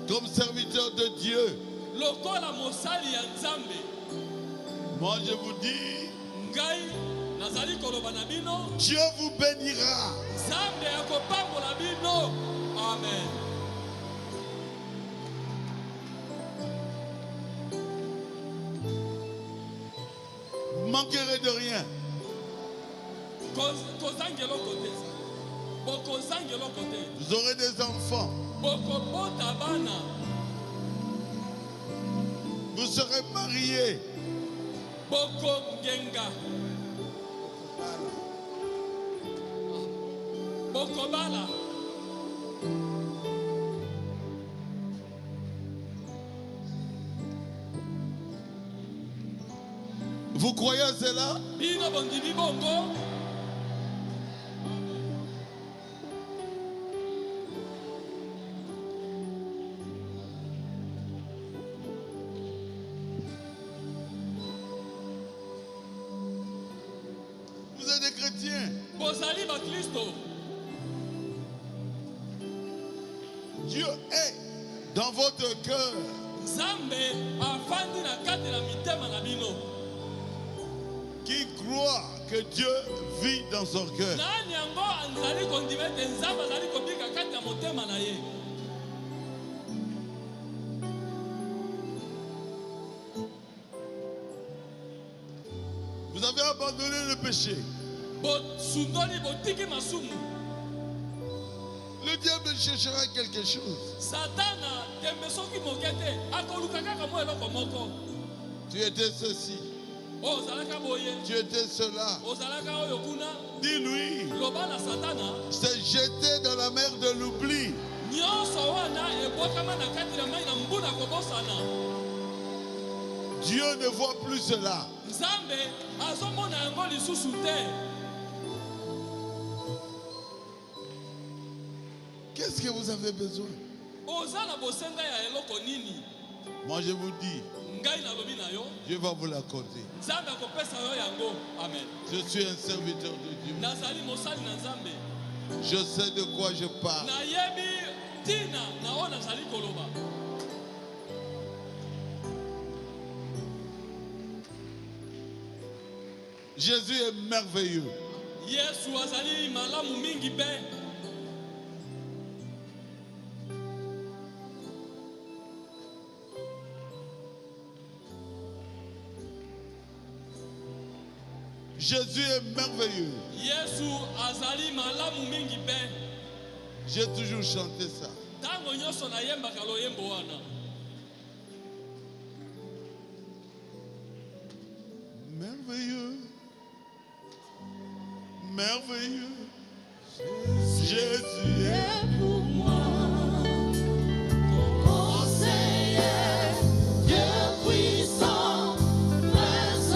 comme serviteur de Dieu, Lokola mosali ya Nzambe. moi je vous dis, Ngai nazali koloba na bino. Dieu vous bénira. Nzambe akopambola bino. Amen. Vous manquerez de rien. Kozangelo kote. Bokozangelo kote. Vous aurez des enfants. Bokobota bana. Vous serez mariés. Bokongenga. Bokobala. Vous croyez à cela? Bino bondimi bongo. Vous êtes des chrétiens. Bozali ba Kristo. Dieu est dans votre cœur. Nzambe afandi na kati na mitema na bino. Qui croit que Dieu vit dans son cœur. Nani yango anzali kondima ete Nzambe azali kobika kati na motema na ye. Vous avez abandonné le péché. Bosundoli botiki masumu. Le diable cherchera quelque chose. Satana tembe soki moke te akoluka kaka mo eloko moko. Tu étais ceci. Ozalaka boye. Tu étais cela. Ozalaka oyo kuna. Dis-lui. Loba na Satana. C'est jeté dans la mer de l'oubli. Nyonso wana ebwakama na kati na mai na mbuna kobosana. Dieu ne voit plus cela. Nzambe azomona yango lisusu te. Qu'est-ce que vous avez besoin? Ozala bosenga ya eloko nini? Moi je vous dis, Ngai nalobi na yo. Dieu va vous l'accorder. Nzambe akopesa yo yango. Amen. Je suis un serviteur de Dieu. Nazali mosali na Nzambe. Je sais de quoi je parle. Nayebi tina naona zali koloba. Jésus est merveilleux. Yesu azali malamu mingi pe. Jésus est merveilleux. Yesu azali malamu mingi pe. J'ai toujours chanté ça. Tango nyoso na yemba kalo yembo wana. Merveilleux. Merveilleux. Jésus est pour moi. Conseiller, Dieu puissant, Prince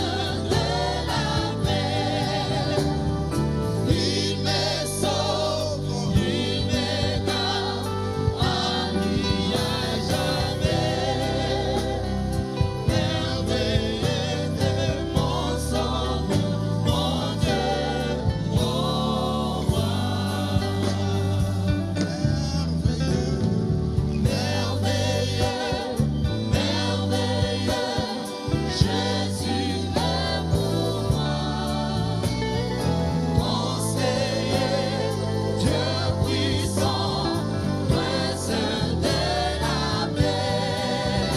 de la paix. Il me sauve, il me garde, à lui à jamais. Merveilleux de mon sauveur, mon Dieu, mon roi. Merveilleux, merveilleux, Jésus est pour moi. Conseiller, Dieu puissant, Prince de la paix.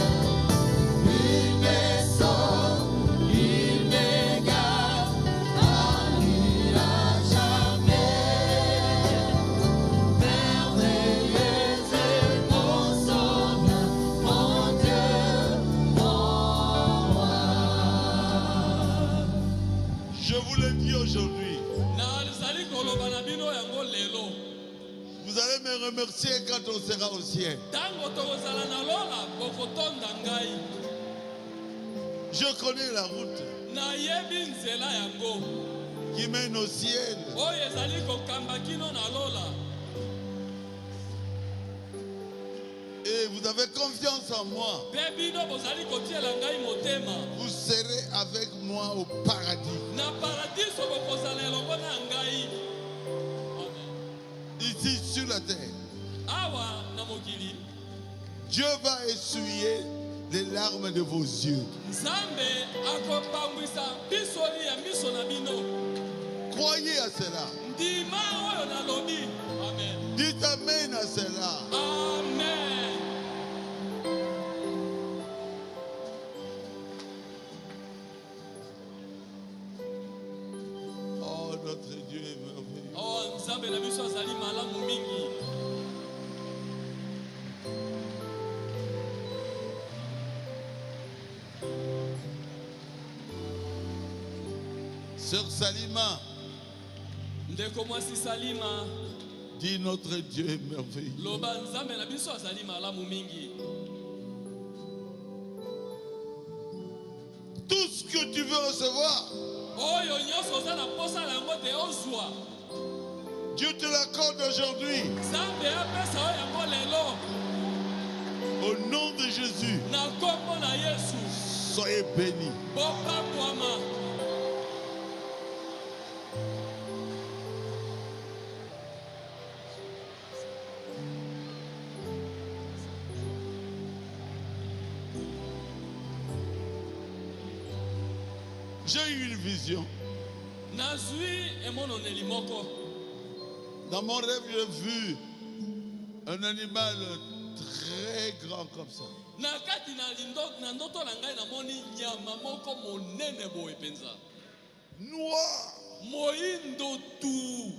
Il me sauve, il me garde, à lui à jamais. Merveilleux est mon sauveur, mon Dieu, mon roi. Je vous le dis aujourd'hui. Na zali koloba na bino yango lelo. Vous allez me remercier quand on sera au ciel. Tango tokozala na lola bokotonda ngai. Je connais la route Na yebi nzela yango. qui mène au ciel. Oyo ezali kokamba kino na lola. Et vous avez confiance en moi. Pe bino bozali kotiela ngai motema. Vous serez avec moi au paradis. Na paradiso bokozala elongo na ngai. Amen. Ici sur la terre. Awa na mokili. Dieu va essuyer les larmes de vos yeux. Nzambe akopangwisa bisoli ya miso na bino. Croyez à cela. Ndima oyo nalobi. Amen. Dites amen à cela. Amen. Oh, notre Dieu est merveilleux. Oh, Nzambe na biso azali malamu mingi. Sœur Salima, Ndeko mwasi Salima, dit notre Dieu est merveilleux. loba Nzambe na biso azali malamu mingi. Tout ce que tu veux recevoir, Oyo nyonso oza na posa na yango te ozwa. Dieu te l'accorde aujourd'hui. Nzambe apesa oyo yango lelo. Au nom de Jésus, Na kombo na Yesu. soyez bénis. Bopambwama. J'ai eu une vision. Nazwi emononeli moko. Dans mon rêve, j'ai vu un animal très grand comme ça. Na kati na ndoto na ngai namoni nyama moko monene boye penza. Noir, Moindo tu.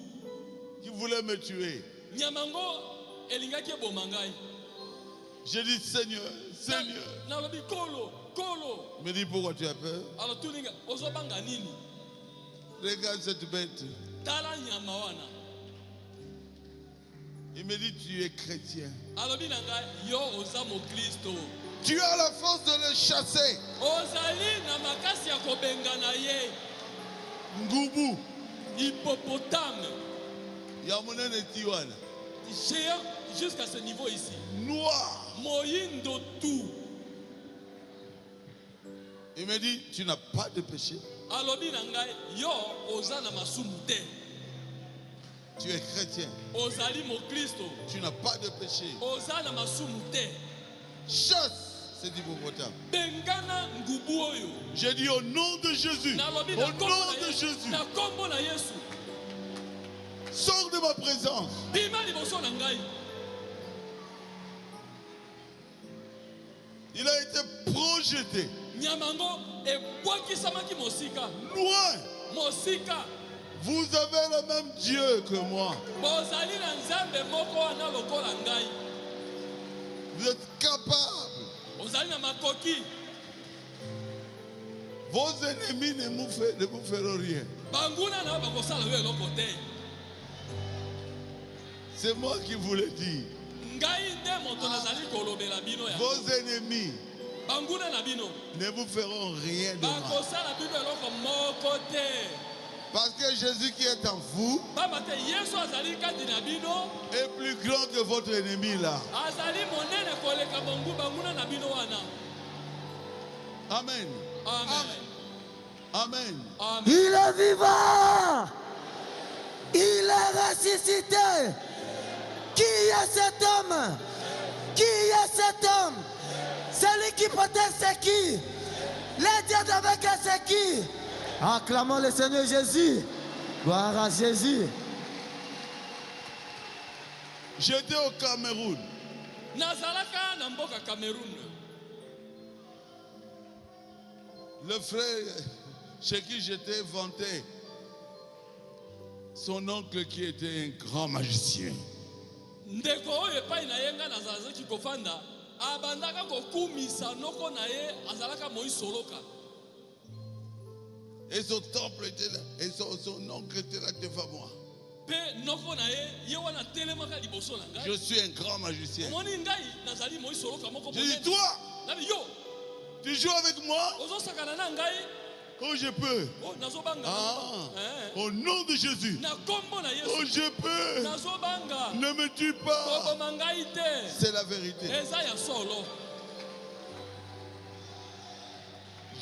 qui voulait me tuer. Nyama ngo elingaki eboma ngai. J'ai dit, Seigneur, Seigneur. Nalobi kolo, kolo. Il me dit, pourquoi tu as peur? Alors tuninga ozobanga nini? Regarde cette bête. Tala nyama wana. Il me dit, tu es chrétien. Alobi na ngai yo oza mo Kristo. Tu as la force de le chasser. Ozali na makasi ya kobenga na ye. Ngoubou. Hippopotame. Yamonene Tiwana. Géant jusqu'à ce niveau ici. Noir. Moindo tout. Il me dit, tu n'as pas de péché. Alobi na ngai yo oza na masumu te. Tu es chrétien. ozali mokristo, Tu n'as pas de péché. oza na masumu te, Chasse cet hippopotame. bengana ngubu oyo. J'ai dit au nom de Jésus. Nalobi Au na nom kombo de na Jésus. na kombo na Yesu. Sors de ma présence. Bima liboso na ngai. Il a été projeté Nyamango ebwakisamaki mosika. loin. Mosika. Vous avez le même Dieu que moi. Bozali na nzambe moko wana lokola ngai. Vous êtes capable. Ozali na makoki. Vos ennemis ne vous feront rien. Banguna na bakosala yo eloko te. C'est moi qui vous le dis. Ngai nde moto nazali kolobela bino ya. Vos ennemis Banguna na bino. ne vous feront rien de mal. Bakosala bino eloko moko te. Parce que Jésus qui est en vous Baba te Yesu azali kati na bino. est plus grand que votre ennemi là. Azali monene koleka banguna na bino wana. Amen. Amen. Amen. Amen. Il est vivant. Il est ressuscité. Qui est cet homme? Qui est cet homme? Celui qui protège, c'est qui? Les dieux avec c'est qui? Acclamons le Seigneur Jésus. Gloire à Jésus. J'étais au Cameroun. Nazalaka na mboka Cameroun. Le frère chez qui j'étais vanté, son oncle qui était un grand magicien. Ndeko oyo epai na yenga nazalaki kofanda abandaka kokumisa noko na ye azalaka moisoloka. Et son temple était là. Et son oncle était là devant moi. Pe noko na ye ye wana telemaka liboso na ngai. Je suis un grand magicien. Omoni ngai nazali moisoloka moko Je dis, monene. toi, Nabi yo tu joues avec moi ozosakana na ngai. quand je peux. Oh nazobanga. Ah, au nom de Jésus. Na kombo na Oh, Yesu. je peux. Nazobanga. Ne me tue pas. Koboma ngai te. C'est la vérité. Eza ya solo.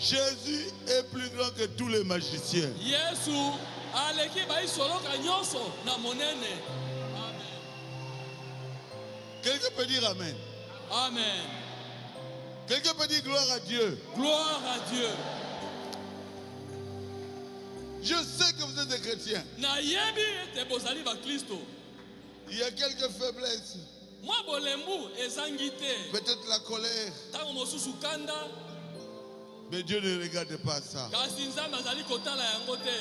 Jésus est plus grand que tous les magiciens. Yesu aleki baisoloka nyonso na monene. Amen. Quelqu'un peut dire Amen. Amen. Quelqu'un peut dire gloire à Dieu. Gloire à Dieu. Je sais que vous êtes des chrétiens. Na yebi ete bozali ba Kristo. Il y a quelques faiblesses. Mwa bolembu ezangi te. Peut-être la colère. Tango mosusu kanda. Mais Dieu ne regarde pas ça. Kasi nzambe azali kotala yango te.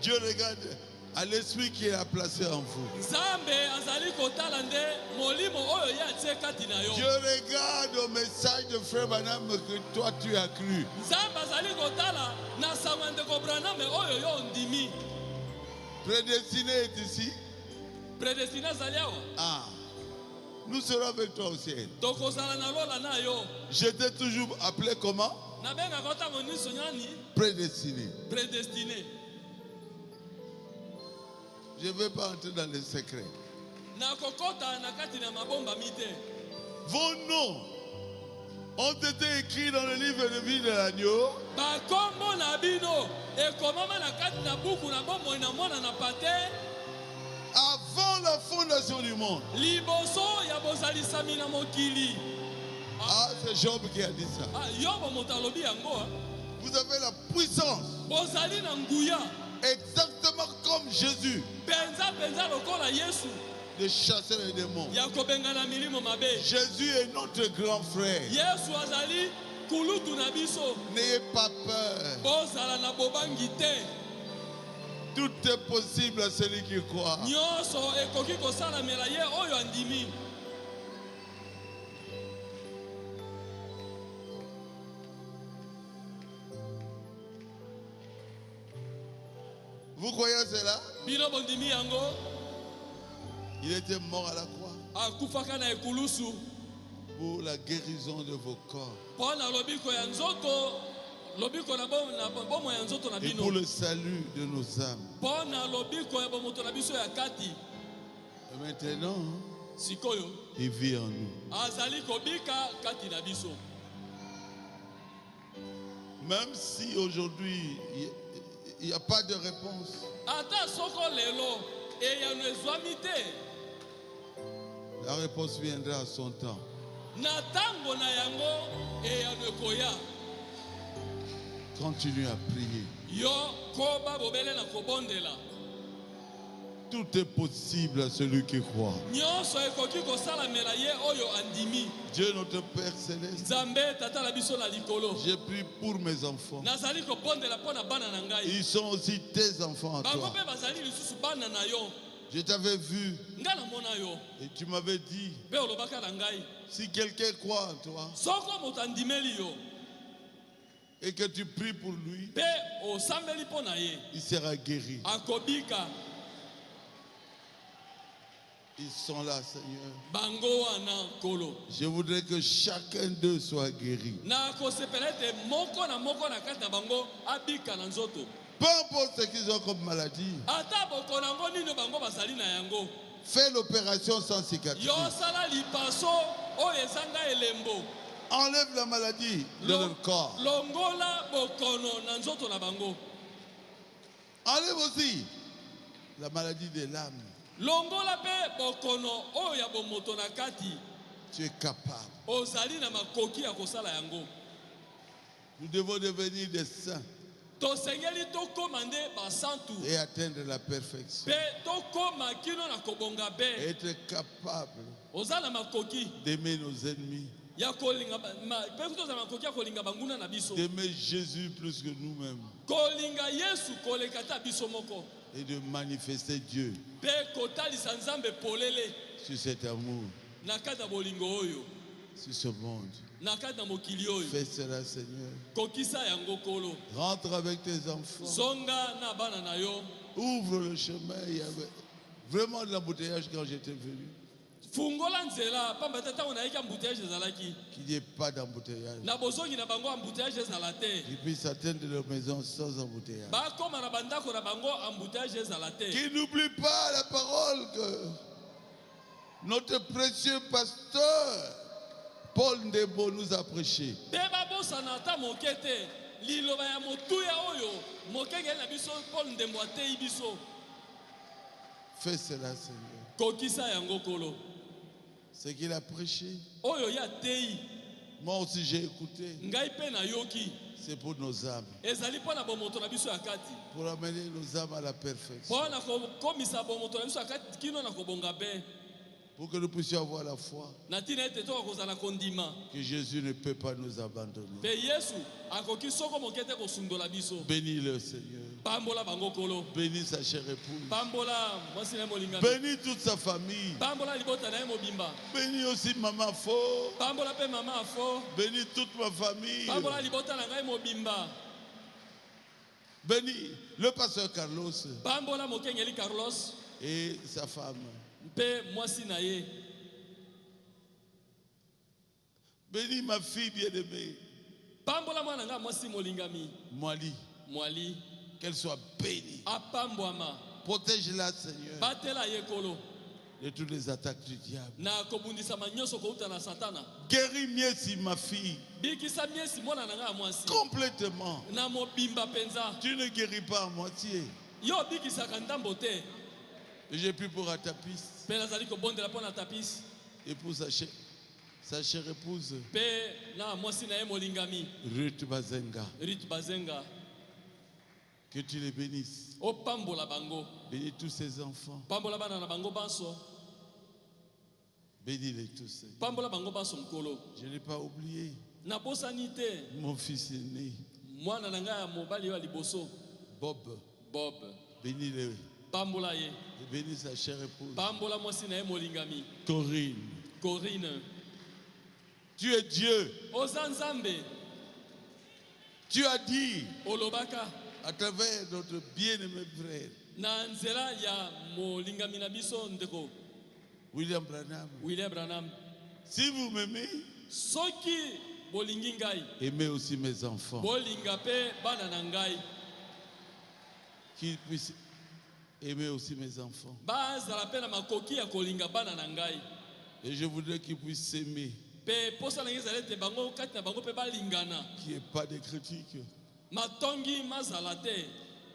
Dieu regarde à l'esprit qui est placé en vous. Nzambe azali kotala nde molimo oyo ye atie kati na yo. Dieu regarde au message de frère Branham que toi tu as cru. Nzambe azali kotala na sango ndeko Branham oyo yo ndimi. Prédestiné est ici. Prédestiné azali awa. Ah, nous serons avec toi au ciel. Tokozala na lola na yo. J'étais toujours appelé comment? Nabenga kota moniso nyani Prédestiné. prédestiné. Je ne vais pas entrer dans les secrets. Na kokota na kati na mabomba mite. Vos noms ont été écrits dans le livre de vie de l'agneau. Ba kombo na bino ekomama na kati na buku na bomoi na mwana na pate. Avant la fondation du monde. Liboso ya bozalisami na mokili. Ah, c'est Job qui a dit ça. Ah, yobo motalobi yango. Vous avez la puissance. Bozali na nguya. Exactement comme Jésus. Penza penza lokola Yesu. De chasser les démons. Ya kobenga milimo mabe. Jésus est notre grand frère. Yesu azali kulutu na biso. N'ayez pas peur. Bozala na bobangi te. Tout est possible à celui qui croit. Nyonso ekoki kosalamela ye oyo andimi. Vous croyez à cela? Bino bondimi yango. Il était mort à la croix Akufaka na ekulusu. pour la guérison de vos corps Pona lobiko ya nzoto. Lobiko na bomo ya nzoto na et bino. pour le salut de nos âmes. Pona lobiko ya bomoto na biso ya kati. Et maintenant, Sikoyo. il vit en nous. Azali kobika kati na biso. Même si aujourd'hui il n'y a pas de réponse. Ata soko lelo eyano ezwami te. La réponse viendra à son temps. Na tango na yango eyano ekoya. Continue à prier. Yo koba bobele na kobondela. Tout est possible à celui qui croit. Nyonso ekoki kosalamela ye oyo andimi. Dieu notre Père Céleste, Nzambe tata la biso na likolo. j'ai prié pour mes enfants. Nazali kobondela pona bana na ngai. Ils sont aussi tes enfants à Bango toi. pe bazali lisusu bana na yo. Je t'avais vu Nga na mona yo. et tu m'avais dit, Pe olobaka na ngai. si quelqu'un croit en toi Soko moto andimeli yo. et que tu pries pour lui, Pe osambeli pona ye. il sera guéri. Akobika. Ils sont là, Seigneur. Bango wana kolo. Je voudrais que chacun d'eux soit guéri. Na kosepela ete moko na kati na bango abika na nzoto. Peu importe ce qu'ils ont comme maladie, Ata boko nango nini bango bazali na yango. fais l'opération sans cicatrice. Yo sala lipaso oyo ezanga elembo. Enlève la maladie de leur corps. Longola bokono na nzoto na bango. Enlève aussi la maladie des lames. Longola pe bokono oyo ya bomoto na kati. Tu es capable. Ozali na makoki ya kosala yango. Nous devons devenir des saints Tosengeli tokoma nde basantu. et atteindre la perfection. Pe tokoma kino na kobonga be. Être capable Ozala makoki d'aimer nos ennemis, ya kolinga pe tozala makoki ya kolinga banguna na biso. d'aimer Jésus plus que nous-mêmes Kolinga Yesu koleka ta biso moko. et de manifester Dieu Pe kotalisa Nzambe polele sur cet amour, na kati ya bolingo oyo. sur ce monde. Na kati na mokili oyo. Fais cela, Seigneur. Kokisa yango kolo. Rentre avec tes enfants. Zonga na bana na yo. Ouvre le chemin. Il y avait vraiment de l'embouteillage quand j'étais venu. Fungola nzela pamba tata ona yeka embouteillage ezalaki. Qu'il n'y ait pas d'embouteillage. Na bozongi na bango embouteillage ezala te. Qu'ils puissent atteindre leur maison sans embouteillage. Ba koma na bandako na bango embouteillage ezala te. Qu'ils n'oublient pas la parole que notre précieux pasteur Paul Ndebo nous a prêché. Pe babosana ata moke te. Liloba ya motuya oyo mokenge na biso Paul Ndembo atei biso. Fais cela, Seigneur. Kokisa yango kolo. Ce qu'il a prêché, Oyo ya tei. moi aussi j'ai écouté. Ngai pe na yoki. C'est pour nos âmes. Ezali pona bomoto na biso ya kati. Pour amener nos âmes à la perfection. Pona komisa bomoto na biso ya kati kino na kobonga be. Pour que nous puissions avoir la foi Na tina ete toka kozala kondima. que Jésus ne peut pas nous abandonner. Pe Yesu akoki soko mokete kosundola biso. Bénis le Seigneur. Pambola bango kolo. Bénis sa chère épouse. Pambola mwasi na molinga. Bénis toute sa famille. Pambola libota na ye mobimba. Bénis aussi maman Fo. Pambola pe mama afo. Bénis toute ma famille. Pambola libota na ngai mobimba. Bénis le pasteur Carlos Pambola mokengeli Carlos. et sa femme. Pe mwasi na ye. Bénis ma fille bien-aimée, Pambola mwana nga mwasi molingami. Mwali. Mwali. Qu'elle soit bénie. Apambwama. Protège-la, Seigneur, Batela ye kolo. de toutes les attaques du diable. Na kobundisa manyoso kouta na satana. Guéris Miesi, ma fille, Bikisa miesi mwana na nga mwasi. complètement. Na mobimba penza. Tu ne guéris pas à moitié. Yo bikisaka ndambo te. Et j'ai pris pour Atapis Pe nazali kobondela mpo na tapisi. et pour sa chère épouse, Pe na mwasi na ye molingami. Ruth Bazenga. Rit bazenga. Que tu les bénisses. Opambola bango. Bénis tous ses enfants. Pambola bana na bango banso. Bénis-les tous, Seigneur. Pambola bango banso mkolo. Je n'ai pas oublié Na bosani te. mon fils aîné, Mwana na nga ya mobali wa liboso. Bob. Bob. Bénis-le. Pambola ye. Et bénis sa chère épouse, Pambola mwasi na ye molingami. Corinne. Corinne. Tu es Dieu. Oza Nzambe. Tu as dit Olobaka. à travers notre bien-aimé frère, Na nzela ya molingami na biso ndeko. William Branham. William Branham. Si vous m'aimez, Soki bolingi ngai. aimez aussi mes enfants. Bolinga pe bana na ngai. Qu'ils puissent aimer aussi mes enfants. Bazala pe na makoki ya kolinga bana na ngai. Et je voudrais qu'ils puissent s'aimer. Pe posa na ngezala te bango kati na bango pe balingana. Qu'il n'y ait pas de critiques. Matongi mazala te.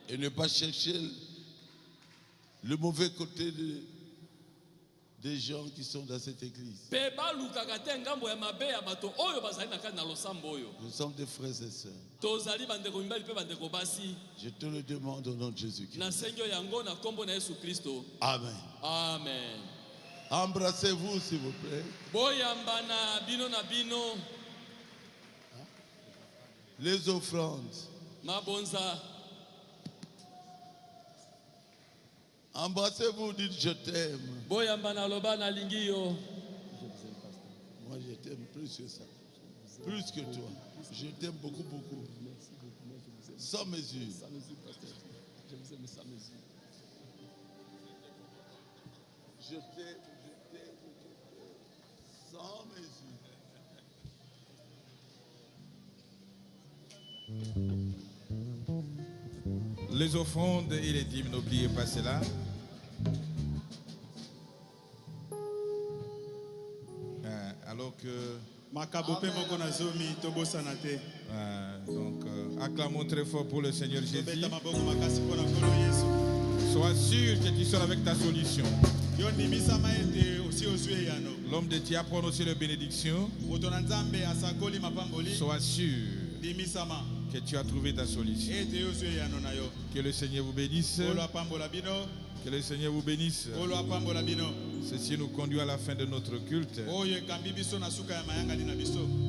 Et ne pas chercher le mauvais côté des gens qui sont dans cette église. Nous sommes des frères et sœurs. Je te le demande au nom de Jésus-Christ. Amen. Amen. Embrassez-vous s'il vous plaît. Les offrandes. Embrassez-vous, dites je t'aime. Moi je t'aime plus que ça. Plus que toi. Je t'aime beaucoup, beaucoup. Sans mesure. Je vous aime sans mesure. Je t'aime sans mesure. Les offrandes et les dîmes, n'oubliez pas cela. Alors que... donc, acclamons très fort pour le Seigneur Jésus. Sois sûr que tu seras avec ta solution. L'homme de Dieu apprend aussi la bénédiction. Sois sûr que tu as trouvé ta solution. Que le Seigneur vous bénisse. Que le Seigneur vous bénisse. Ceci nous conduit à la fin de notre culte.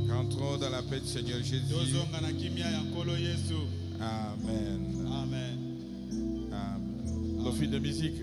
Rentrons dans la paix du Seigneur Jésus. Amen. Amen. L'office de musique.